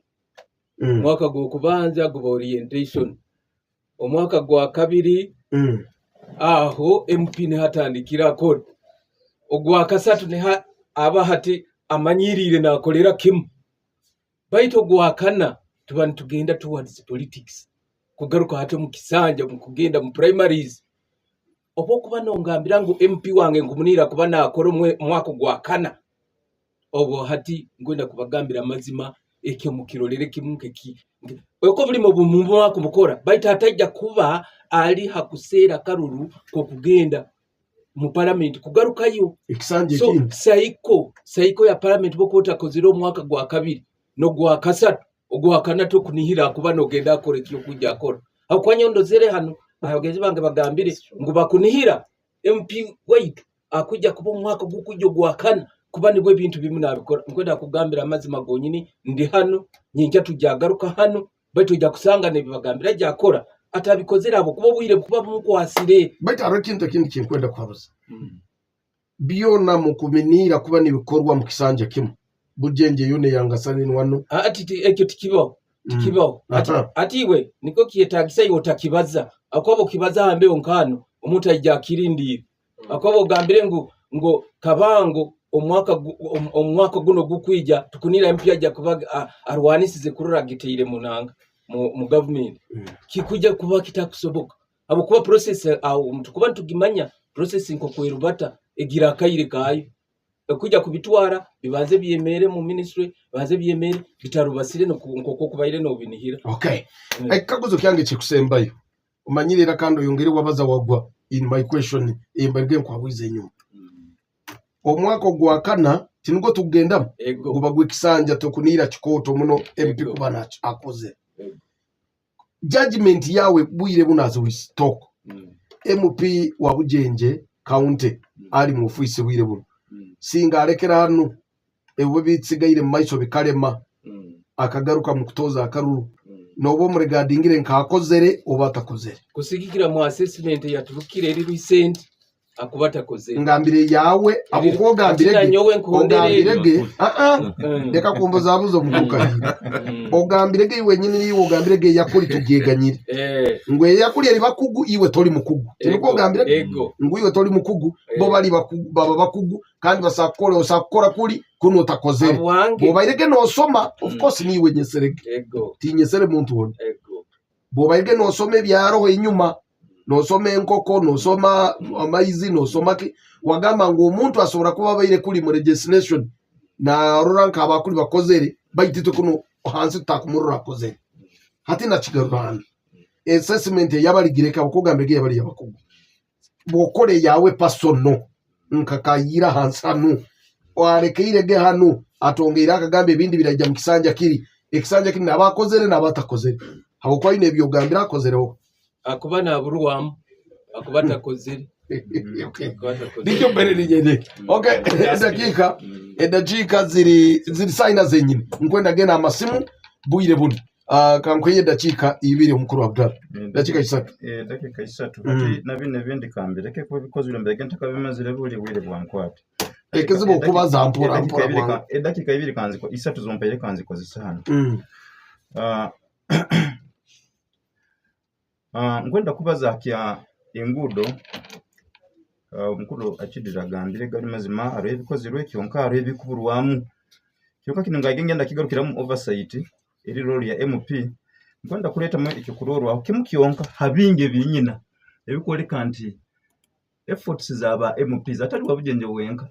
Mwaka gwokubanza guba orientation. Omwaka gwa kabiri aho MP ne hatandikirako ogwakasatu ne aba hati amanyirire nakolera kimu baito gwakana tuba tugenda towards politics kugaruka hati mu kisanja mu kugenda mu primaries obo kuba nongambira ngo MP wange ngumunira kuba nakora mwaka gwakana obo hati ngwenda kubagambira amazima ekyo mukirolere kimu keki oko buli mu mwaka mukora baita atajja kuba ali hakusera karuru ko kugenda mu parliament kugarukayo ekisanje so kindi saiko ya parliament bokota koziro mwaka gwa kabiri no gwa kasatu ogwakana to kunihira kuba nogenda akore kyo kujja akora akwanya zere hano ayogezi bange bagambire ngo bakunihira MP waitu akujja kuba mwaka gukujjo gwakana kuba nibwe bintu bimu nabikora nkwenda kugambira amazima gonyini ndi hano nyinja tujagaruka hano baitu ujja kusanga ne bagambira jakora atabikozera abo kuba bwire kuba mukwasire baita arakinta kindi kinkwenda kwabuza byona mu kuminira kuba nibikorwa mu kisanje kimu Bujenje yone yangasani wano ati ekyo tikibaho ati iwe niko kiyetagisa yotakibaza akwabo kibaza hambe onkano omuntu ajja kirindira akwabo gambire ngo kabango omwaka guno gukwija tukunira MP ajja kuba arwanisize kurura giteire munanga mu government kikujja kuba kitakusoboka abo kuba process au mtu kuba tugimanya processing ko kwerubata egira akayire kayo kujja kubitwara bibanze byemere mu ministry baze byemere bitarubasire no nkoko kubaire no binihira okay kaguzo kyange kikusembayo umanyirira kandi yongere wabaza wagwa in my question imbarge nkwabuze nyuma omwaka gwakana tinugo tugenda gubagwe kisanja tokunira Ekyooto muno MP kubana akoze judgment yawe bwire bunazo wistock MP wa Bujenje county ali mu office bwire buno singa alekera hano ewe bitsigaire maiso bikalema akagaruka mu kutoza akaruru nobo mu regardingire nkakozere obatakozere kusigikira mu assessment yaturukire eri recent akubata kozere ngambire yawe akukogambirege ogambirege ndeka kumboza abuzo mukuka ogambirege iwe nyini iwe ogambirege yakuri tugeganyire ngwe yakuri ari bakugu iwe tori mukugu tiniko ogambirege ngwe iwe tori mukugu bo bali baba bakugu kandi basakora osakora kuri kuno takozere bo bayirege no soma of course niwe nyeserege tinyesere muntu wona bo bayirege no some byaro inyuma no some enkoko no soma amaizi no soma ki wagamba ngo umuntu asobora kuba bayire kuri mu legislation na ruranka abakuri bakozere bayitito kuno hansi takumurura kozere hati na kigarurana assessment yabaligireka bakugambege yabali yabakugu bokore yawe pasono nkakayira hansi hanu warekeirege hanu atongera akagambe ibindi birajya mu kisanja kiri ekisanja kiri nabakozere nabatakozere habo kwa ine byogambira akozereho akuba na buruwamu akubata kozere Dikyo mbere nigende okay edakika ziri signa zenyine nkwenda gena amasimu buyire bundi kankweye dakika ibiri umukuru wa Abdalla dakika isatu dakika isatu ati nabine bindi kambere ke ko bikoze urembere genta kabimazire buri bwire bwankwate ekezibo kubaza ampora dakika ibiri kanziko isatu zompere kanziko zisana nkwenda kubaza kya engudo mukuru akidira gambire gari mazima ari bikoze rwe kyonka ari bikuburwamu kyonka kino ngagenda kigarukira mu oversight eri role ya MP nkwenda kuleta mu icyo kurorwa kimukyonka habinge binyina ebikoleka nti efforts zaba MPs atari wa Bujenje wenka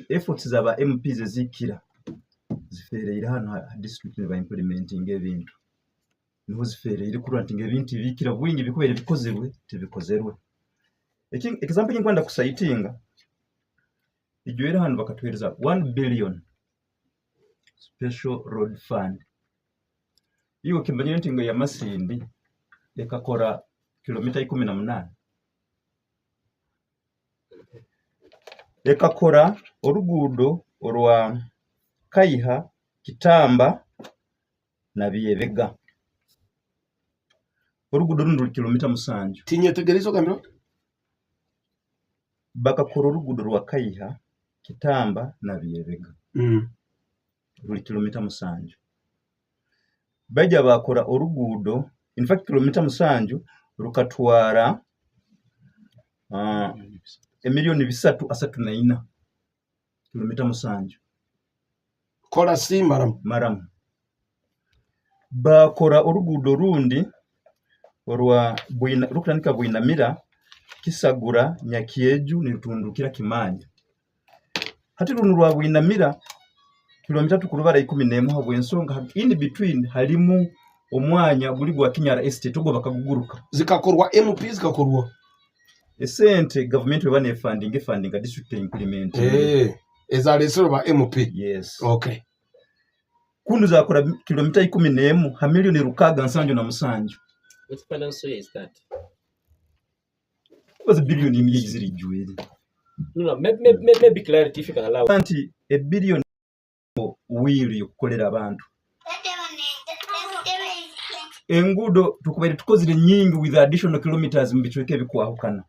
efforts zaba MPs zikira zifereira hano district ba implementing ebintu niho zifereira kuranting ebintu bikira bwingi bikubere bikozerwe tibikozerwe example nkwenda kusitinga ijoera hano bakatwereza 1 billion special road fund iyo kimbanyire ntingo ya Masindi ekakora kilomita 18 ekakora orugudo orwa Kaiha Kitamba na Biyebega orugudo rundu kilomita 7 tinyetegerizo kamera bakakora orugudo rwa Kaiha Kitamba na Biyebega ruri kilomita 7 bajya bakora orugudo in fact kilomita 7 rukatwara emiliyoni 334 kilomita 7 kola si maramu bakora oruguudo rundi rukutandika Bwinamira Kisagura Nyakyeju nirutundukira Kimanya hati runo rwa Bwinamira kilomita tukurubara 11 habwensonga in between halimu omwanya guli gwa Kinyara Estate ubwo bakaguguruka zikakorwa MP zikakorwa esente government webane funding district implement ezalesero ba MP. Yes. Okay. Kundu zakora kilomita 11 ha milioni rukaga nsanjo na musanjo. Which financial year is that? It was a billion in years juweli. No, maybe clarity if you can allow. Anti a billion wili yokukolera abantu. Engudo tukubere tukozire nyingi with additional kilometers mbitweke bikwahukana.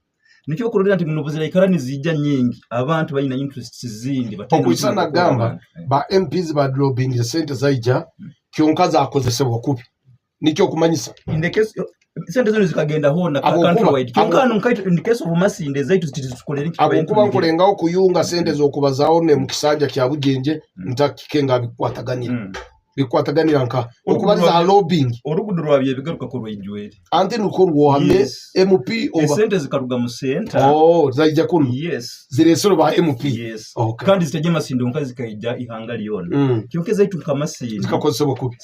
Nikyo kurudira nti munobuzira ikarani zijja nyingi abantu bayina interests zindi bakwisana gamba ba MPs ba lobbying sente zaija kyonka zakozesebwa kubi nikyo kumanyisa in the case sente zino zikagenda hona country wide kyonka nkaito in the case of Masinde zaitu zitukolera iki abukuba nkolenga okuyunga sente zokubazaho ne mukisanja kya Bujenje ntakikenga bikwataganira nka okubaza lobbying orugudu rwabye bigaruka ko rwejwere anti nuko rwohame MP over sente zikaruga mu center zaija kuno ziresoro ba MP kandi zitaje Masinde onkazi zikaija ihanga liyona kyonke zaitu Masinde zikakozesebwa kubi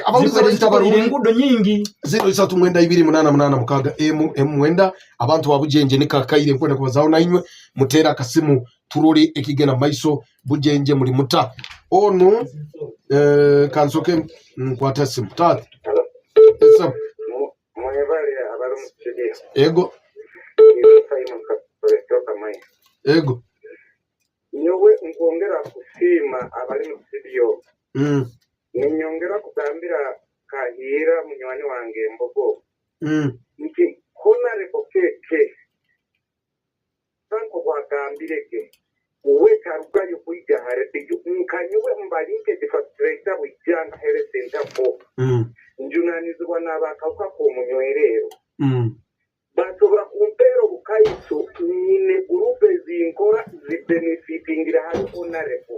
ababuze bazitabarura engudo nyingi 03mwenda 288 mwenda abantu babujenje nikakaire nkwenda kubazaho nainywe mutera akasimu turori ekigena maiso Bujenje muri muta onu kansoke nkwata simu tatu esa mwebale abali mu studio ego ego nyowe nkongera kusima abali mu studio ninyongera kugambira Kahira munywani wange Mbogo nti kona repokeke sanko gwagambireke uweka rugayo kuija harepijo nkanyuwe mbalinke difastreta bwijanga hele sentapo njunanizibwa n'abakawuka k'omunywerero basobora kumpero bukaiso nyine gurupe zinkora zibenefitingira hali onarepo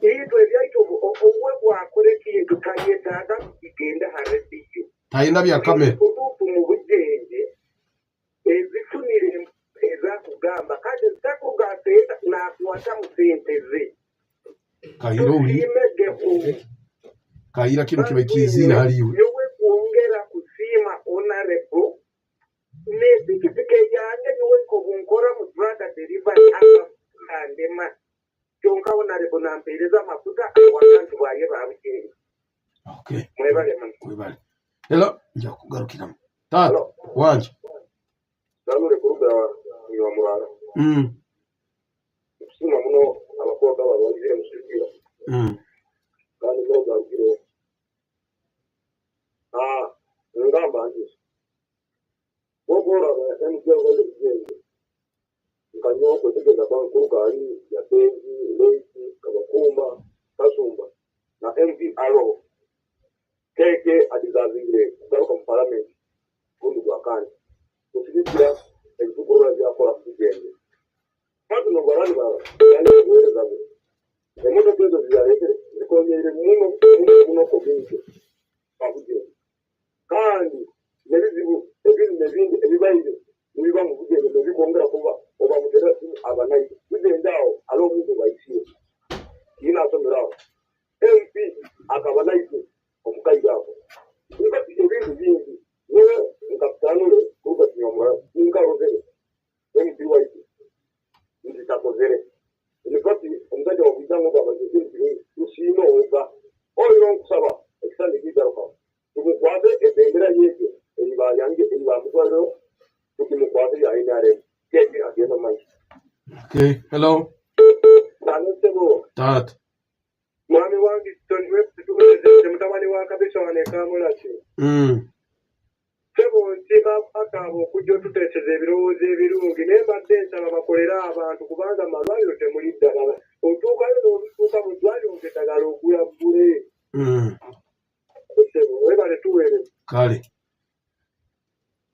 itu ebyaito obwe bwakore kintu tayetaaga igenda harepijo tayina bya kamera mu Bujenje ezifunire ezakugamba kati zitakugatenda nakwata mu sente ze Kahira kino kibakizina haliwe yowe kuongera kusima honorable nepikipiki yange yowe kobunkora mu brother deliver andema kyonka honorable nampereza mafuta awakantu baye babukenye. Okay. Mwebale. Hello, njakugarukira tatu wanje nalure kuruga wa murara sima muno abakoga babazire mu studio kandi no gagiro ngamba nje bogora emje wale Bujenje kanyo ko tegeza banko kali ya penzi leti kabakumba kasumba na MVRO keke adizazingire kugaruka mu parliament kundu gwakani kufikira ekukora yakora Bujenje kandi no barani ba yani kuweza ngo emoto kwezo ziyareke zikongere muno ko bintu Bujenje kandi nebizibu ebindi ebibayize nibiba mu Bujenje nebikongera kuba oba mutera abanayi Bujenje aho alo muntu bayisiye kina someraho MP akabanayi omukayi yako ngati ebintu bingi niwe ngaptanule kuba nyomora ngarozere MP waiti nditakozere ngati umzaje wabitango baba zindi usino oba oyo kusaba ekisande kigaruka tumukwade ebendera yeke eliba yange eliba mkwaro tumukwade ya inare keke agenda mai. Okay, hello Tanotebo tatu mwami wangi tonwe tukuleze mutabani wa kabisa waneka mulaki sebo ntiba akabo kujjo tuteseze ebirowoozo ebirungi nembadde nsaba bakolera abantu kubanga malwaliro temuli ddagala otuukayo n'obituuka mu ddwaliro ng'eddagala ogulaggule sebo webale tuweere kale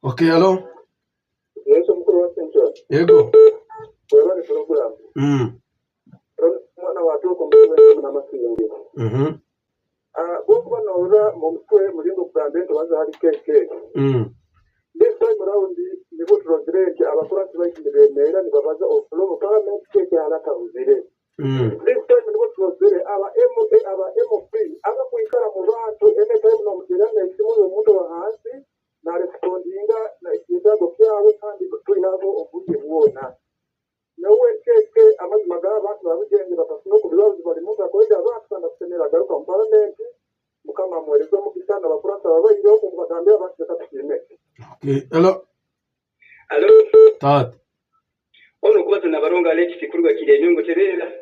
okay hello yesu mukulu Ego. Webale program. Mwana watuko mtuwe na masingi. Bokuba naura mu mutwe mulindo kugamba ento baza hari keke. This time around nibo turagireke abakoranti bayimebera nibabaza oflow parliament keke halaka uzire. This time nibo turagire aba MOP aba kuikara mu bantu anytime no mugirana isimu y'omuntu wa hansi na respondinga na ikizago kyabo kandi tuyinabo obuye bwona. Nawe keke amazima g'abantu babugenze batasuno ku bibazo bali mu gakoja bakanda kusemera garuka mu parliament mukama mwerezo mu kisana abakoranti babayiyo ku bagambye abantu bakashime. Okay, hello. Hello. Tat. Ono kuba tunabaronga leki kikurwa kire nyongo terera.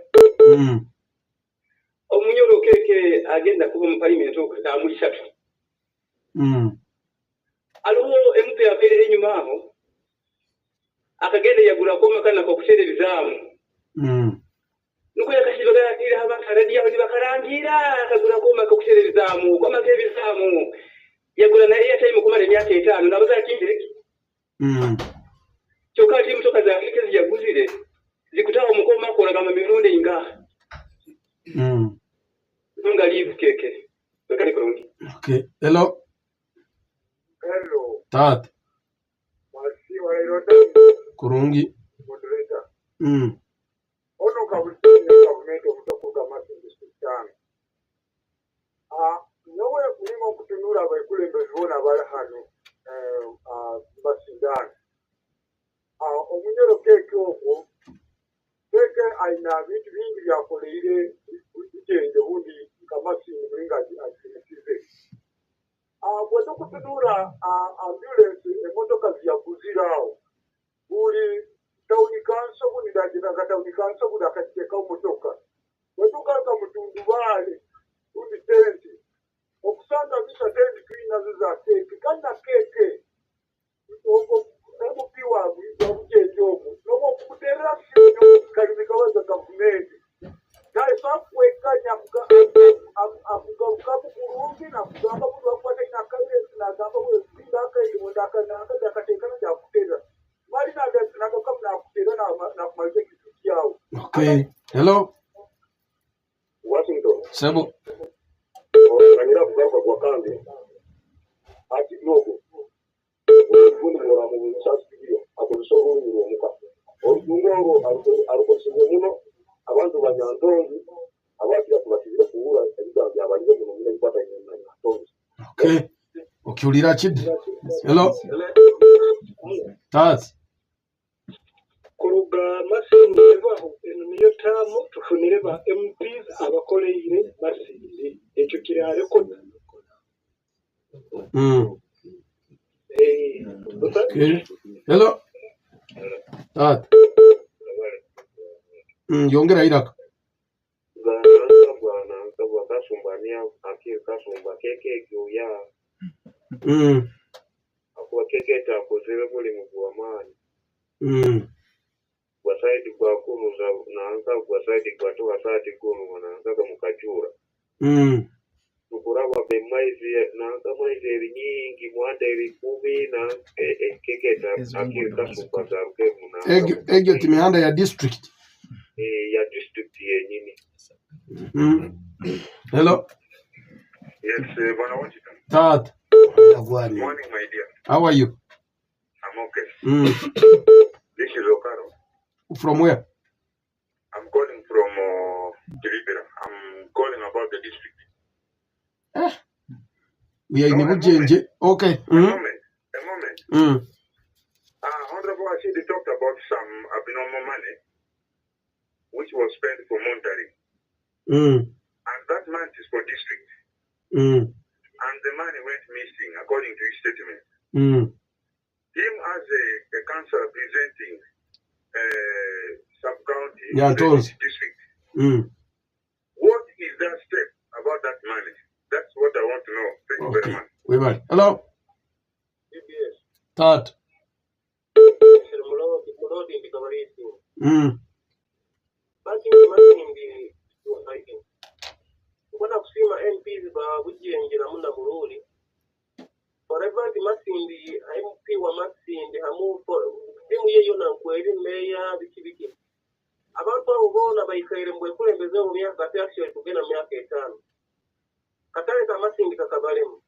Omunyoro keke agenda kuba mu parliament okutamu 3. Aliwo MP aperere nyuma aho. Akagenda yagura koma kana ko kuserebizamu. Nuko yakashibaga yakira abantu radio bali bakarangira akagura koma ko kuserebizamu koma kebizamu. Yagura na airtime kumara emyaka 5 nabaza kindiriki. Choka timu toka za Afrika ziyaguzire zikutaho mukoma kola kama mirundi inga. Nunga live keke. Bakari kurungi. Okay, hello. Hello. Tat. Wasi wa iroda. Kurungi. Moderator. Ono kabusini kabumete mutakuga masingi sitani. Nawe kulimo kutunura abakulembeze bona bali hano basindani. Omunyoro keke okwo keke aina bintu bingi byakoleire Bujenje bundi kamasini mulinga akisize. Bwendo kutunura ambulance emotoka ziyakuzirawo buli tawuni kanso buni ndagina tawuni kanso buni akateka omotoka wetukanga mutundu bale bundi tenti okusanga bisa tenti twinazo za keke kana keke MP wabu Bujenje okwo nobo kuterera sinyo kalibika waza gavumenti naye sakwekanya amugarukamu kurungi nakugamba kuti wakwata inakairesi nagamba wezinda akaimunda akateka najakutera mali nagakamu nakutera nakumaliza kitu kyawo. Okay, hello. Washington. Sebo. Kanyira kugaruka kwa kambi ati nogo ubundi mora mu busasigiye akoresho umuka olungo arukosinze muno abantu banyantonzi abakira kubatira kuura ebigambye abalize muno muno kwata inyantonzi. Okay. Okiulira kid. Hello. Tat. Kuruga masinzi baho niyo tamu tufunire ba MPs abakoleire masinzi ekyo kirare ko. Okay. Hello. Tat. Yongera iraka. Bwana nkabwa kasumbania akiri kasumba keke ya. Akwa keke ta kozere muri mu bwamani. Kwa side kwa kumuza naanza kwa side kwa toa side kuno wanaanza mukajura. Tukuraba be maizi naanza maizi nyingi mwanda 10 na keke ta akiri kasumba za rukemu na. Egyo timihanda ya district. Ya district yenyini. Hello. Yes, Bwana Washington. Tat. Good morning, my dear. How are you? I'm okay. This is Okaro. From where? I'm calling from Kilibera. I'm calling about the district. We are in Bujenje. Okay. A moment. Honorable Ashidi talked about some abnormal money which was spent for monitoring. And that money is for district. And the money went missing according to his statement. Him as a councillor representing sub-county district. What is that step about that money? That's what I want to know. Thank you very much. We will. Hello. CBS. Tat. Mbona kusema MPs ba Bujenje na muna Bururi forever the Masindi MP wa Masindi hamu timu yeyo na kweli meya biki abantu abo bona bayikaire mbwe kulembeze mu myaka atashye tugena myaka 5 katale kamasingi kakabalemu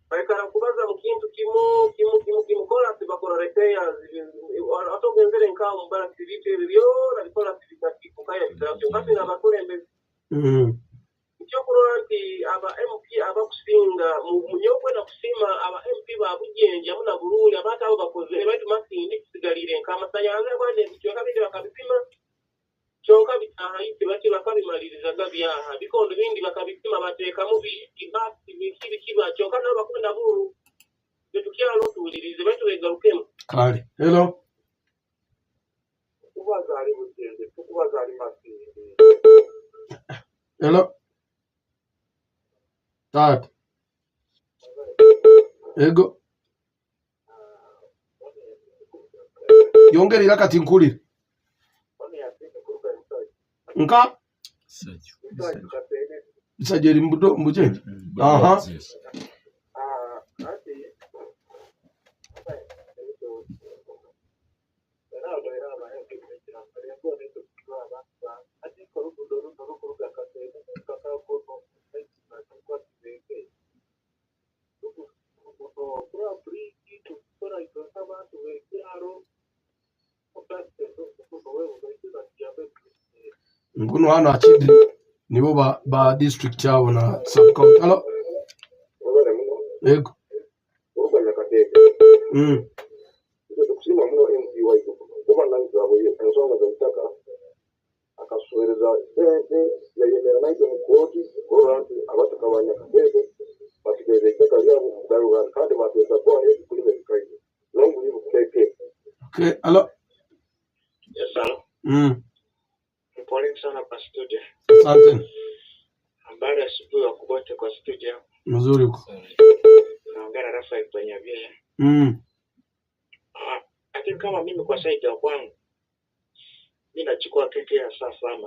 bayikara kubaza mu kintu kimu kola sibakora repairs atogenzere nkawo mbara sibite byo na bikola sibitaki kukaya bitatu kasi na bakulembeze Chokurora nti aba MP abakusinga mu nyokwe na kusima aba MP ba Bujenje muna Bururi abata abo bakoze bati masindi kusigalire nkamasanyalaze bande kyoka bindi bakabipima kyoka bitahayite bati bakabimaliriza gabyaha bikondo bindi bakabipima bateka mu bibati bikiba kyoka nabo bakunda buru betukyalo tuwulirize bati wegarukemo kale hello kubazali Bujenje kubazali masindi hello Tat. Ego. Yongeri lakati nkulire. Nka? Sajeri Bujenje. Aha. Nguno hano achidri nibo ba district yao na sub county. Hello. Ego. Kusima mno MP waipo. Kuba nanzi wabo yenzonga za utaka. Akasueleza ya yemera naito mkoti koranti abataka wanyakabebe. Basigeze keka yabo mugaruga kandi bateza kwa yesu kulime kaide. Longu libu keke. Okay, hello. Yes, hello. Pole sana kwa studio. Asante. Habari asubuhi wa kubote kwa studio. Mzuri huko. Naongea Rafael kwenye vile. Lakini kama mimi kwa side ya kwangu mimi nachukua keke ya sasa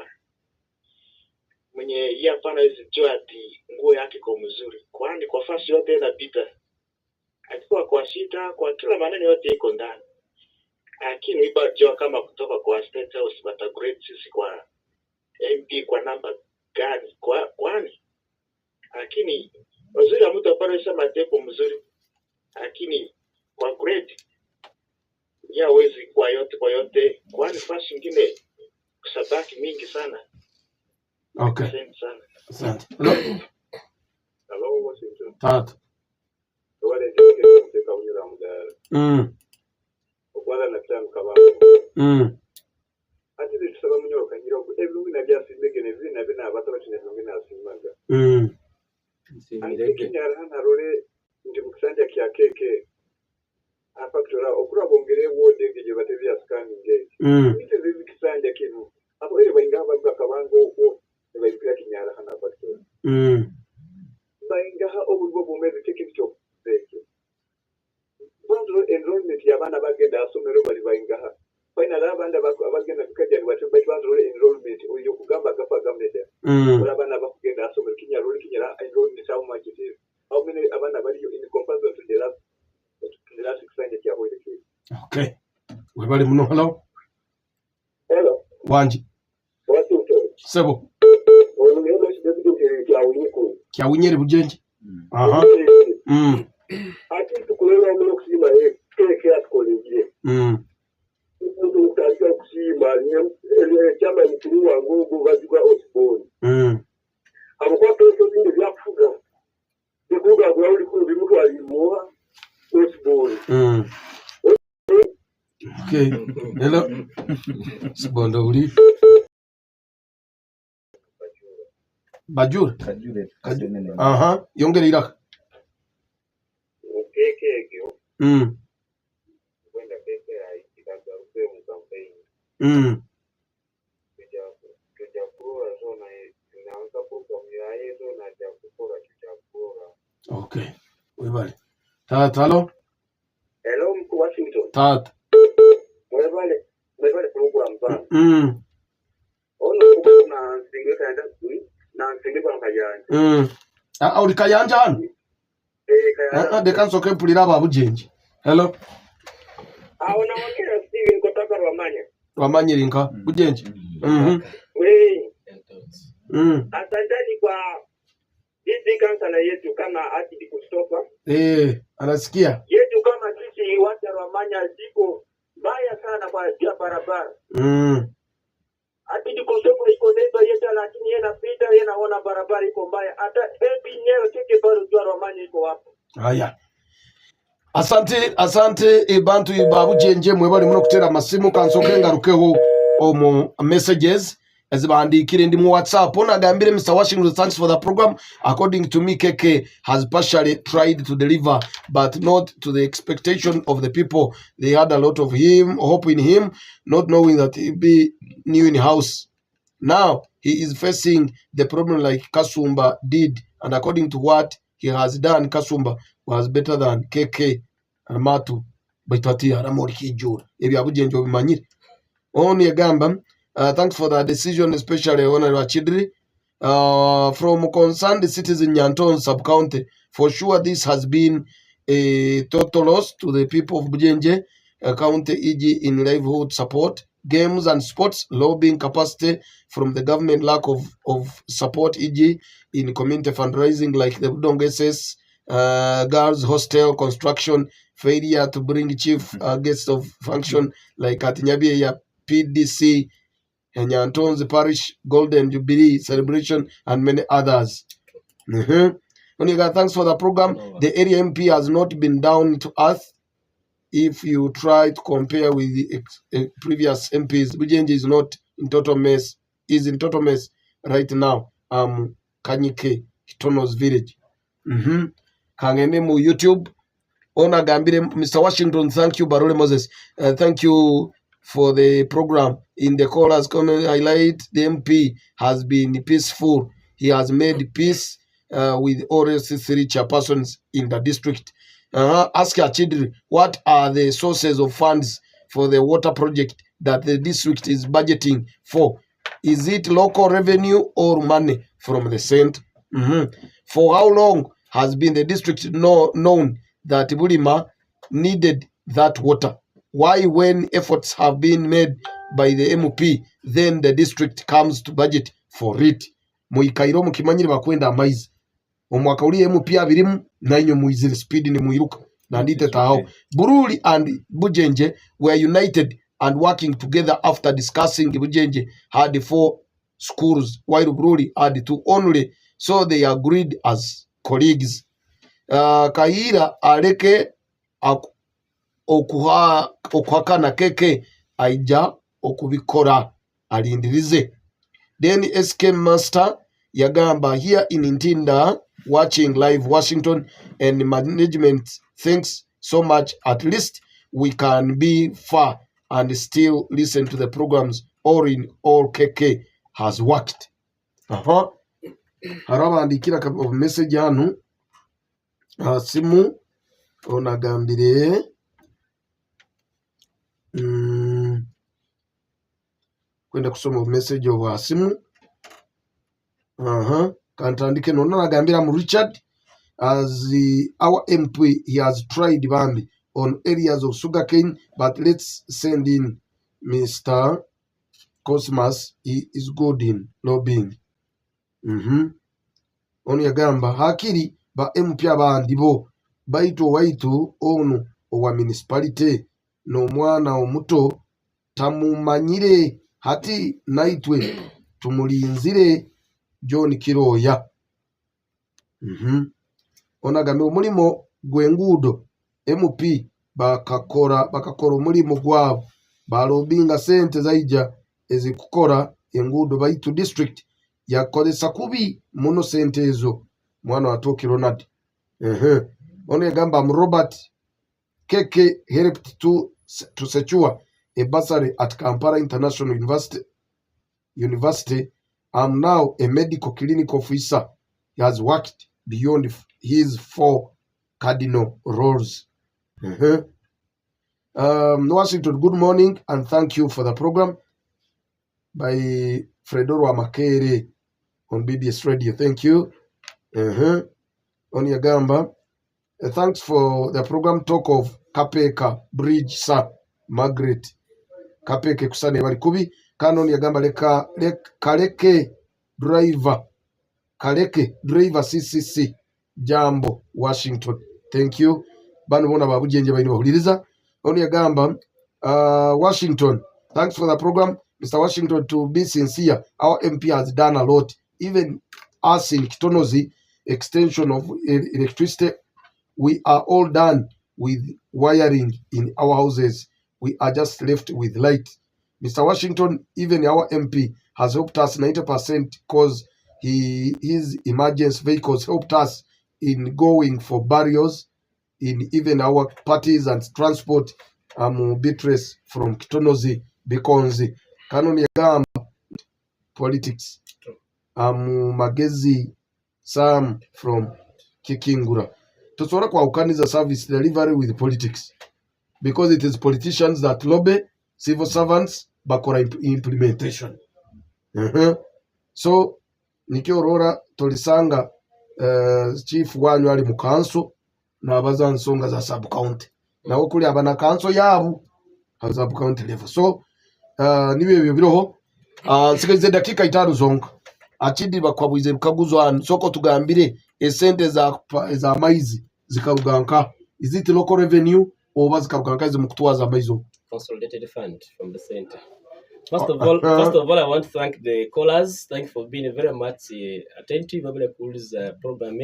mwenye yeye hapana hizi jua ati nguo yake kwa mzuri. Kwani kwa fasi yote inapita. Alikuwa kwa sita kwa kila maneno yote iko ndani. Lakini ibajua kama kutoka kwa State House batagrade sisi kwa MP kwa namba gani kwani lakini waziri wa mtu apana sema tepo mzuri lakini kwa grade ya wezi kwa yote kwani fasi nyingine kusabaki mingi sana. Okay. Asante. Hello Washington. Tatu. Wale ndio kuteka unyura muda. Wala na time kaba. Ati bisaba munyo kanyira ko ebintu binabya simbegene vina bina abataba kine bina asimaga. Ati kinyara hana role ndi mukisanja kya keke. Apa kutora okura bongere wode gije batevya scanning gate. Ite zizi kisanja kinu. Apo ile bainga bavuga kabango uko bayipira kinyara hana bakutora. Bainga obulbo bomeze keke cyo beke. Bando enrollment yabana bagenda asomero bali bainga. Final abanda abagenda kukajya batubye bando enrollment oyo kugamba gafa gamede. Abana bakugenda asomero kinyara enrollment how much it is. How many abana bali in comparison to the last extended ya hoyle ki. Okay. We bali muno hello. Hello. Wanji. Washington. Sebo. Oluyelo shidebide kya Unyeri Bujenje. Aha. Ati tukulela muno kusima keke atkolinje. Umuntu utaje kusima ni chama mkuru wa ngugu bazigwa Osborne. Abakwa pese bindi byakufuga. Bikuga gwa uli ku bimutu alimuha Osborne. Okay. Hello. Sibondo uli. Bajur. Kajure. Aha. Yongere iraka. Keke ekyo. Kwenda keke aikitaga upe mu campaign. Kuja kura zona inaanza program ya hizo na ya kukora kitakura. Okay. We bali. Talo. Hello mkuu Washington. Tata. Mwebale program sana. Ono kuna single kaenda na single kwa kayanja. Uli kayanja hano? Kayanja. Dekansoke mpulira aba Bujenje. Hello. Ona wakera Steven kota Rebecca Rwamanyirinka Bujenje. Asanteni kwa hizi kansala yetu kama Ati Kustopa. Anasikia. Yetu kama sisi watu wa Manya ziko mbaya sana kwa barabara. Ati Kustopa iko neighbor yetu lakini yeye anapita yeye anaona barabara iko mbaya. Hata nyewe kike bado jua wa Manya iko hapo. Haya. Asante ebantu Bujenje mwebali muno kutera masimu kansoke ngarukeho omu messages ezibandikire ndi mu WhatsApp onagambire Mr. Washington, thanks for the program. According to me, KK has partially tried to deliver but not to the expectation of the people. They had a lot of hope in him, not knowing that he'll be new in house. Now he is facing the problem like Kasumba did, and according to what he has done, Kasumba was better than KK and Matu Baitati Aramori Kijur. Ebya Bujenje obimanyire. Oni agamba, thanks for the decision, especially Honorable Chidri. From concerned citizen Nyanton sub-county, for sure this has been a total loss to the people of Bujenje County, e.g. in livelihood support, games and sports, lobbying capacity from the government, lack of support, e.g. in community fundraising like the Budong SS, girls hostel construction, failure to bring chief guests of function like at Nyabiya PDC, Nyanton's Parish Golden Jubilee celebration, and many others. Thanks for the program. The area MP has not been down to earth. If you try to compare with the previous MPs, Bujenje is not in total mess. Is in total mess right now. Kanyike Hitono's village. Kangene mu YouTube. Ona gambire Mr. Washington, thank you. Barole Moses, thank you for the program. In the callers comment highlight, the MP has been peaceful. He has made peace with all three chairpersons in the district. Ask your children, what are the sources of funds for the water project that the district is budgeting for? Is it local revenue or money from the center? For how long has been the district known that Bulima needed that water? Why, when efforts have been made by the MP, then the district comes to budget for it? Muikairo mukimanyire bakwenda amaizi. Omwaka uli MP abirimu nanyo muizire speed ni muiruka. Nandite taho. Buruli and Bujenje were united and working together after discussing. Bujenje had 4 schools while Buruli had 2 only, so they agreed as colleagues. Kaira aleke okuhakana keke aija okubikora alindirize. Then SK Master yagamba here in Ntinda watching live Washington and management thanks so much. At least we can be far and still listen to the programs. All in all, KK has worked. Harabandikira of message hano simu onagambire kwenda kusoma message of simu kantandike nona nagambira mu Richard as our MP. He has tried bambi on areas of sugarcane, but let's send in Mr. Cosmas. He is good in lobbying. Oni yagamba hakiri ba MP abandi bo waitu onu owa municipality no mwana omuto tamumanyire hati naitwe tumulinzire John Kiroya. Onagambe omulimo gwengudo MP bakakora omulimo gwabo balobinga sente zaija ezikukora engudo baitu district yakolesa kubi muno sente ezo mwana watoki Ronald. Ono yagamba Robert KK helped to secure a bursary at Kampala International University. I'm now a medical clinic officer. He has worked beyond his 4 cardinal roles. Washington, good morning and thank you for the program by Fredoro Amakere on BBS Radio. Thank you. Onyagamba, thanks for the program. Talk of Kapeka Bridge, sir. Margaret kapeke kusane bali kubi kanoni yagamba kaleke driver CCC jambo Washington. Thank you. Bano bona babujenje baini bahuliriza. Oni yagamba Washington, thanks for the program. Mr. Washington, to be sincere, our MP has done a lot. Even us in Kitonozi, extension of electricity, we are all done with wiring in our houses. We are just left with light. Mr. Washington, even our MP has helped us 90% because his emergency vehicles helped us in going for burials in even our parties and transport. Beatrice from Kitonozi Bikonzi Kanoni Yagamba politics. Magezi Sam from Kikingura. Tosora kwa ukaniza service delivery with politics. Because it is politicians that lobby, civil servants, bakora implementation. So, Nikyo Rora Tolisanga chief wanyu ali mu council na abaza nsonga za sub county. Na okuli abana council yabu sub county level. So, niwe bibiroho nsigaze dakika 5 zonka. Achidi bakwabuize bukaguzwa soko tugambire esente za maizi zikaruganka. Is it local revenue or bazikaruganka zimukutwaza maizo? Consolidated fund from the center. First of all, I want to thank the callers. Thank you for being very much attentive. Program.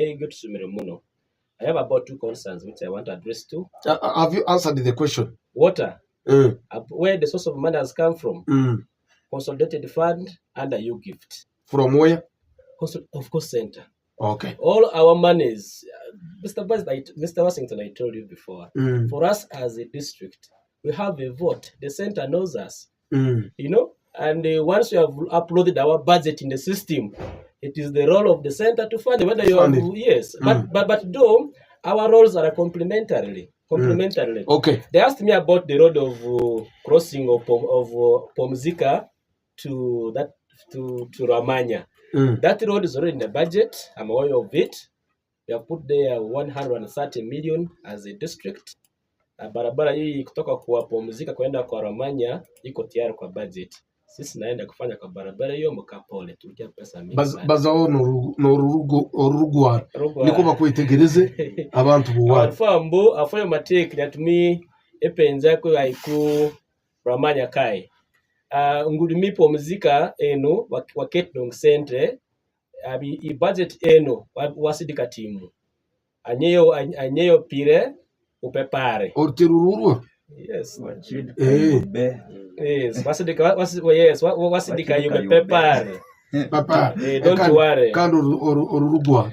I have about 2 concerns which I want to address to. Have you answered the question? Water. Where the source of money has come from. Consolidated fund under you gift. From where? Of course, center. Okay. All our monies, Mr. Washington, I told you before. For us as a district, we have a vote. The center knows us. You know, and once we have uploaded our budget in the system, it is the role of the center to fund it. Whether you have, yes, but though our roles are complementary. Okay. They asked me about the road of crossing of Pomzika to Ramanya. That road is already in the budget. I'm aware of it. We have put there 130 million as a district. Barabara hii kutoka kwa Pomzika kwenda kwa Ramanya iko tayari kwa budget. Sisi naenda kufanya kwa barabara hiyo mkapole tulikia pesa mingi. Bazao norugwa niko bakwitegereze abantu buwa. Alfambo afoyo mateke nyatumi epenza ko aiku Ramanya kai. Ngudumi Pomzika eno waketong centre abi budget eno wasidika timu. Anyeyo pire upepare. Ortirururu. Yes. Yes. Wasidika upepare. Papa. Don't worry. Kando orurugwa.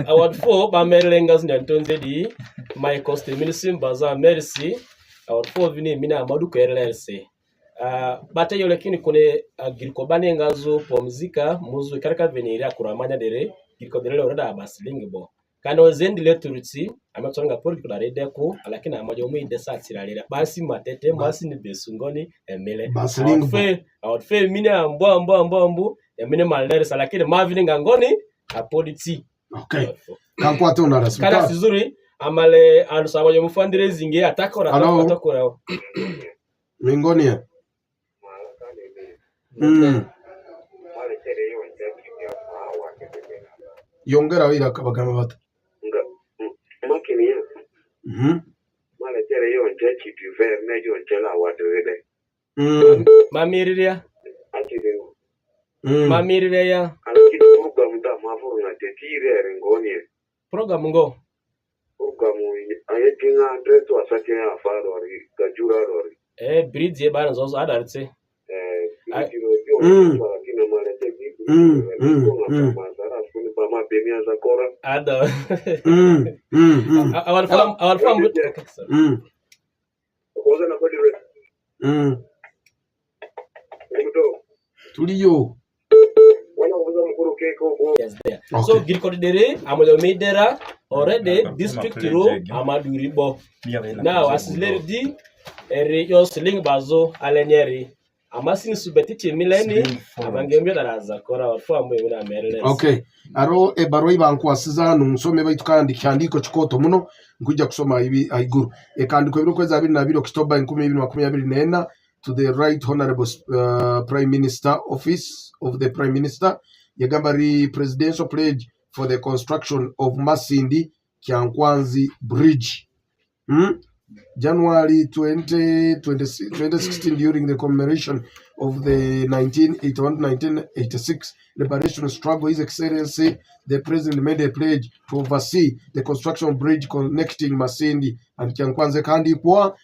Award 4 bamelengas nyantonzedi my cost ministry baza merci. Award 4 vini mina amaduko RLC. Bata yo lakini kune girikobane ngazo Pomzika muzu karaka venira kuramanya dere girikoderele orada abasilingibo. Kano zendi leturuti amatsonga pori kula redeko lakini amajo mu idesatira basi matete basi ni besungoni emele awatfe mine ambo emene malere lakini mavini ngangoni apoliti. Okay. Kampwato na rasmi. Kana sizuri amale andu amajo mu fundraising atakora Mingonia. Yongera wira kabagama bata. Makini. Mala tere yo njechi duver mejo njela wadwele. Mamiriria. Akide. Mamiriria. Alakini program da mafuru na tetire rengonie. Program ngo. Program ayetinga ndreto asake afaro ari gajura rori. Bridge ye bana zozo adartse. Ada. Our farm. Tuliyo. Yes, there. Okay. So Girkodere, Amado Medera, already district road Amaduribo. Now as lady your sling bazo aleneri. Amasin subetiche mileni abangembyo daraza kora wafamu ebina merele. Okay. Aro ebaroi bankwasiza nusome bayitukandi kyandiko kikoto muno nkujja kusoma ibi aiguru. Ekandiko biro kweza 22 Oktoba 2024 to the Right Honorable Prime Minister Office of the Prime Minister Yagambari Presidential Pledge for the construction of Masindi Kyankwanzi Bridge. January 2016, during the commemoration of the 1981-1986 liberation struggle, His Excellency the President made a pledge to oversee the construction bridge connecting Masindi and Kyankwanzi kandi kwa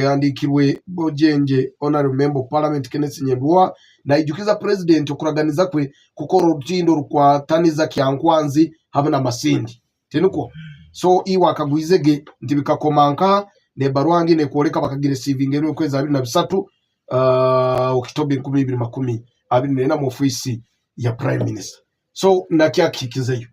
andikirwe Bujenje Honorable Member of Parliament Kenneth Nyembwa na ijukiza President okuraganiza kwe kukora rutindo rukwataniza Kyankwanzi hamwe na Masindi tenuko so iwa akagwizege ntibikakomanka ne barwangi ne kuoleka bakagira receiving ero kwezi 23 Oktoba 2024 mu ofisi ya Prime Minister. So nakyakikizeyo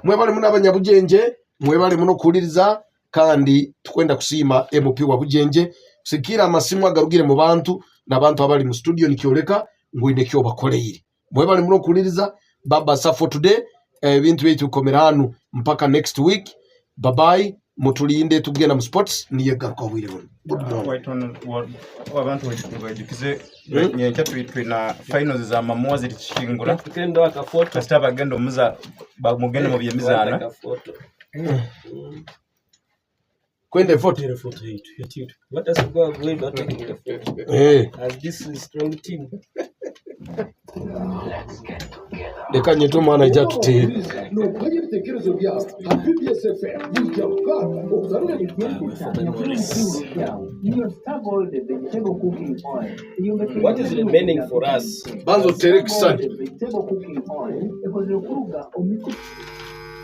mwebale muna abanyabujenje mwebale muno kuliriza kandi tukwenda kusima MP wa Bujenje sikira amasimu agarugire mu bantu n'abantu abali mu studio nikioleka ngwine kyo bakoleire mwebale muno kuliriza baba sa for today ebintu bitu komeranu mpaka next week. Bye bye. Mutulinde tugenda mu sports niye garuka bwire bone. Abantu bajukize nyencha twina finals za mamozi rikishingura tukendo akafoto kasta bagendo muza bagenda mu byemizana kwende foto yetu what does go away not taking the photo as this is strong team. Dekanye to mana jatute no kwaje bitekerezo bya PBSFM bijya ukana okuzarura What is remaining for us? banzo tereksan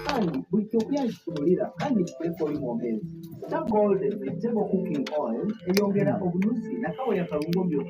kandi buri cyo kuyashimurira kandi kuri moment Star Gold vegetable cooking oil eyongera obunuzi na kawa ya karungo byo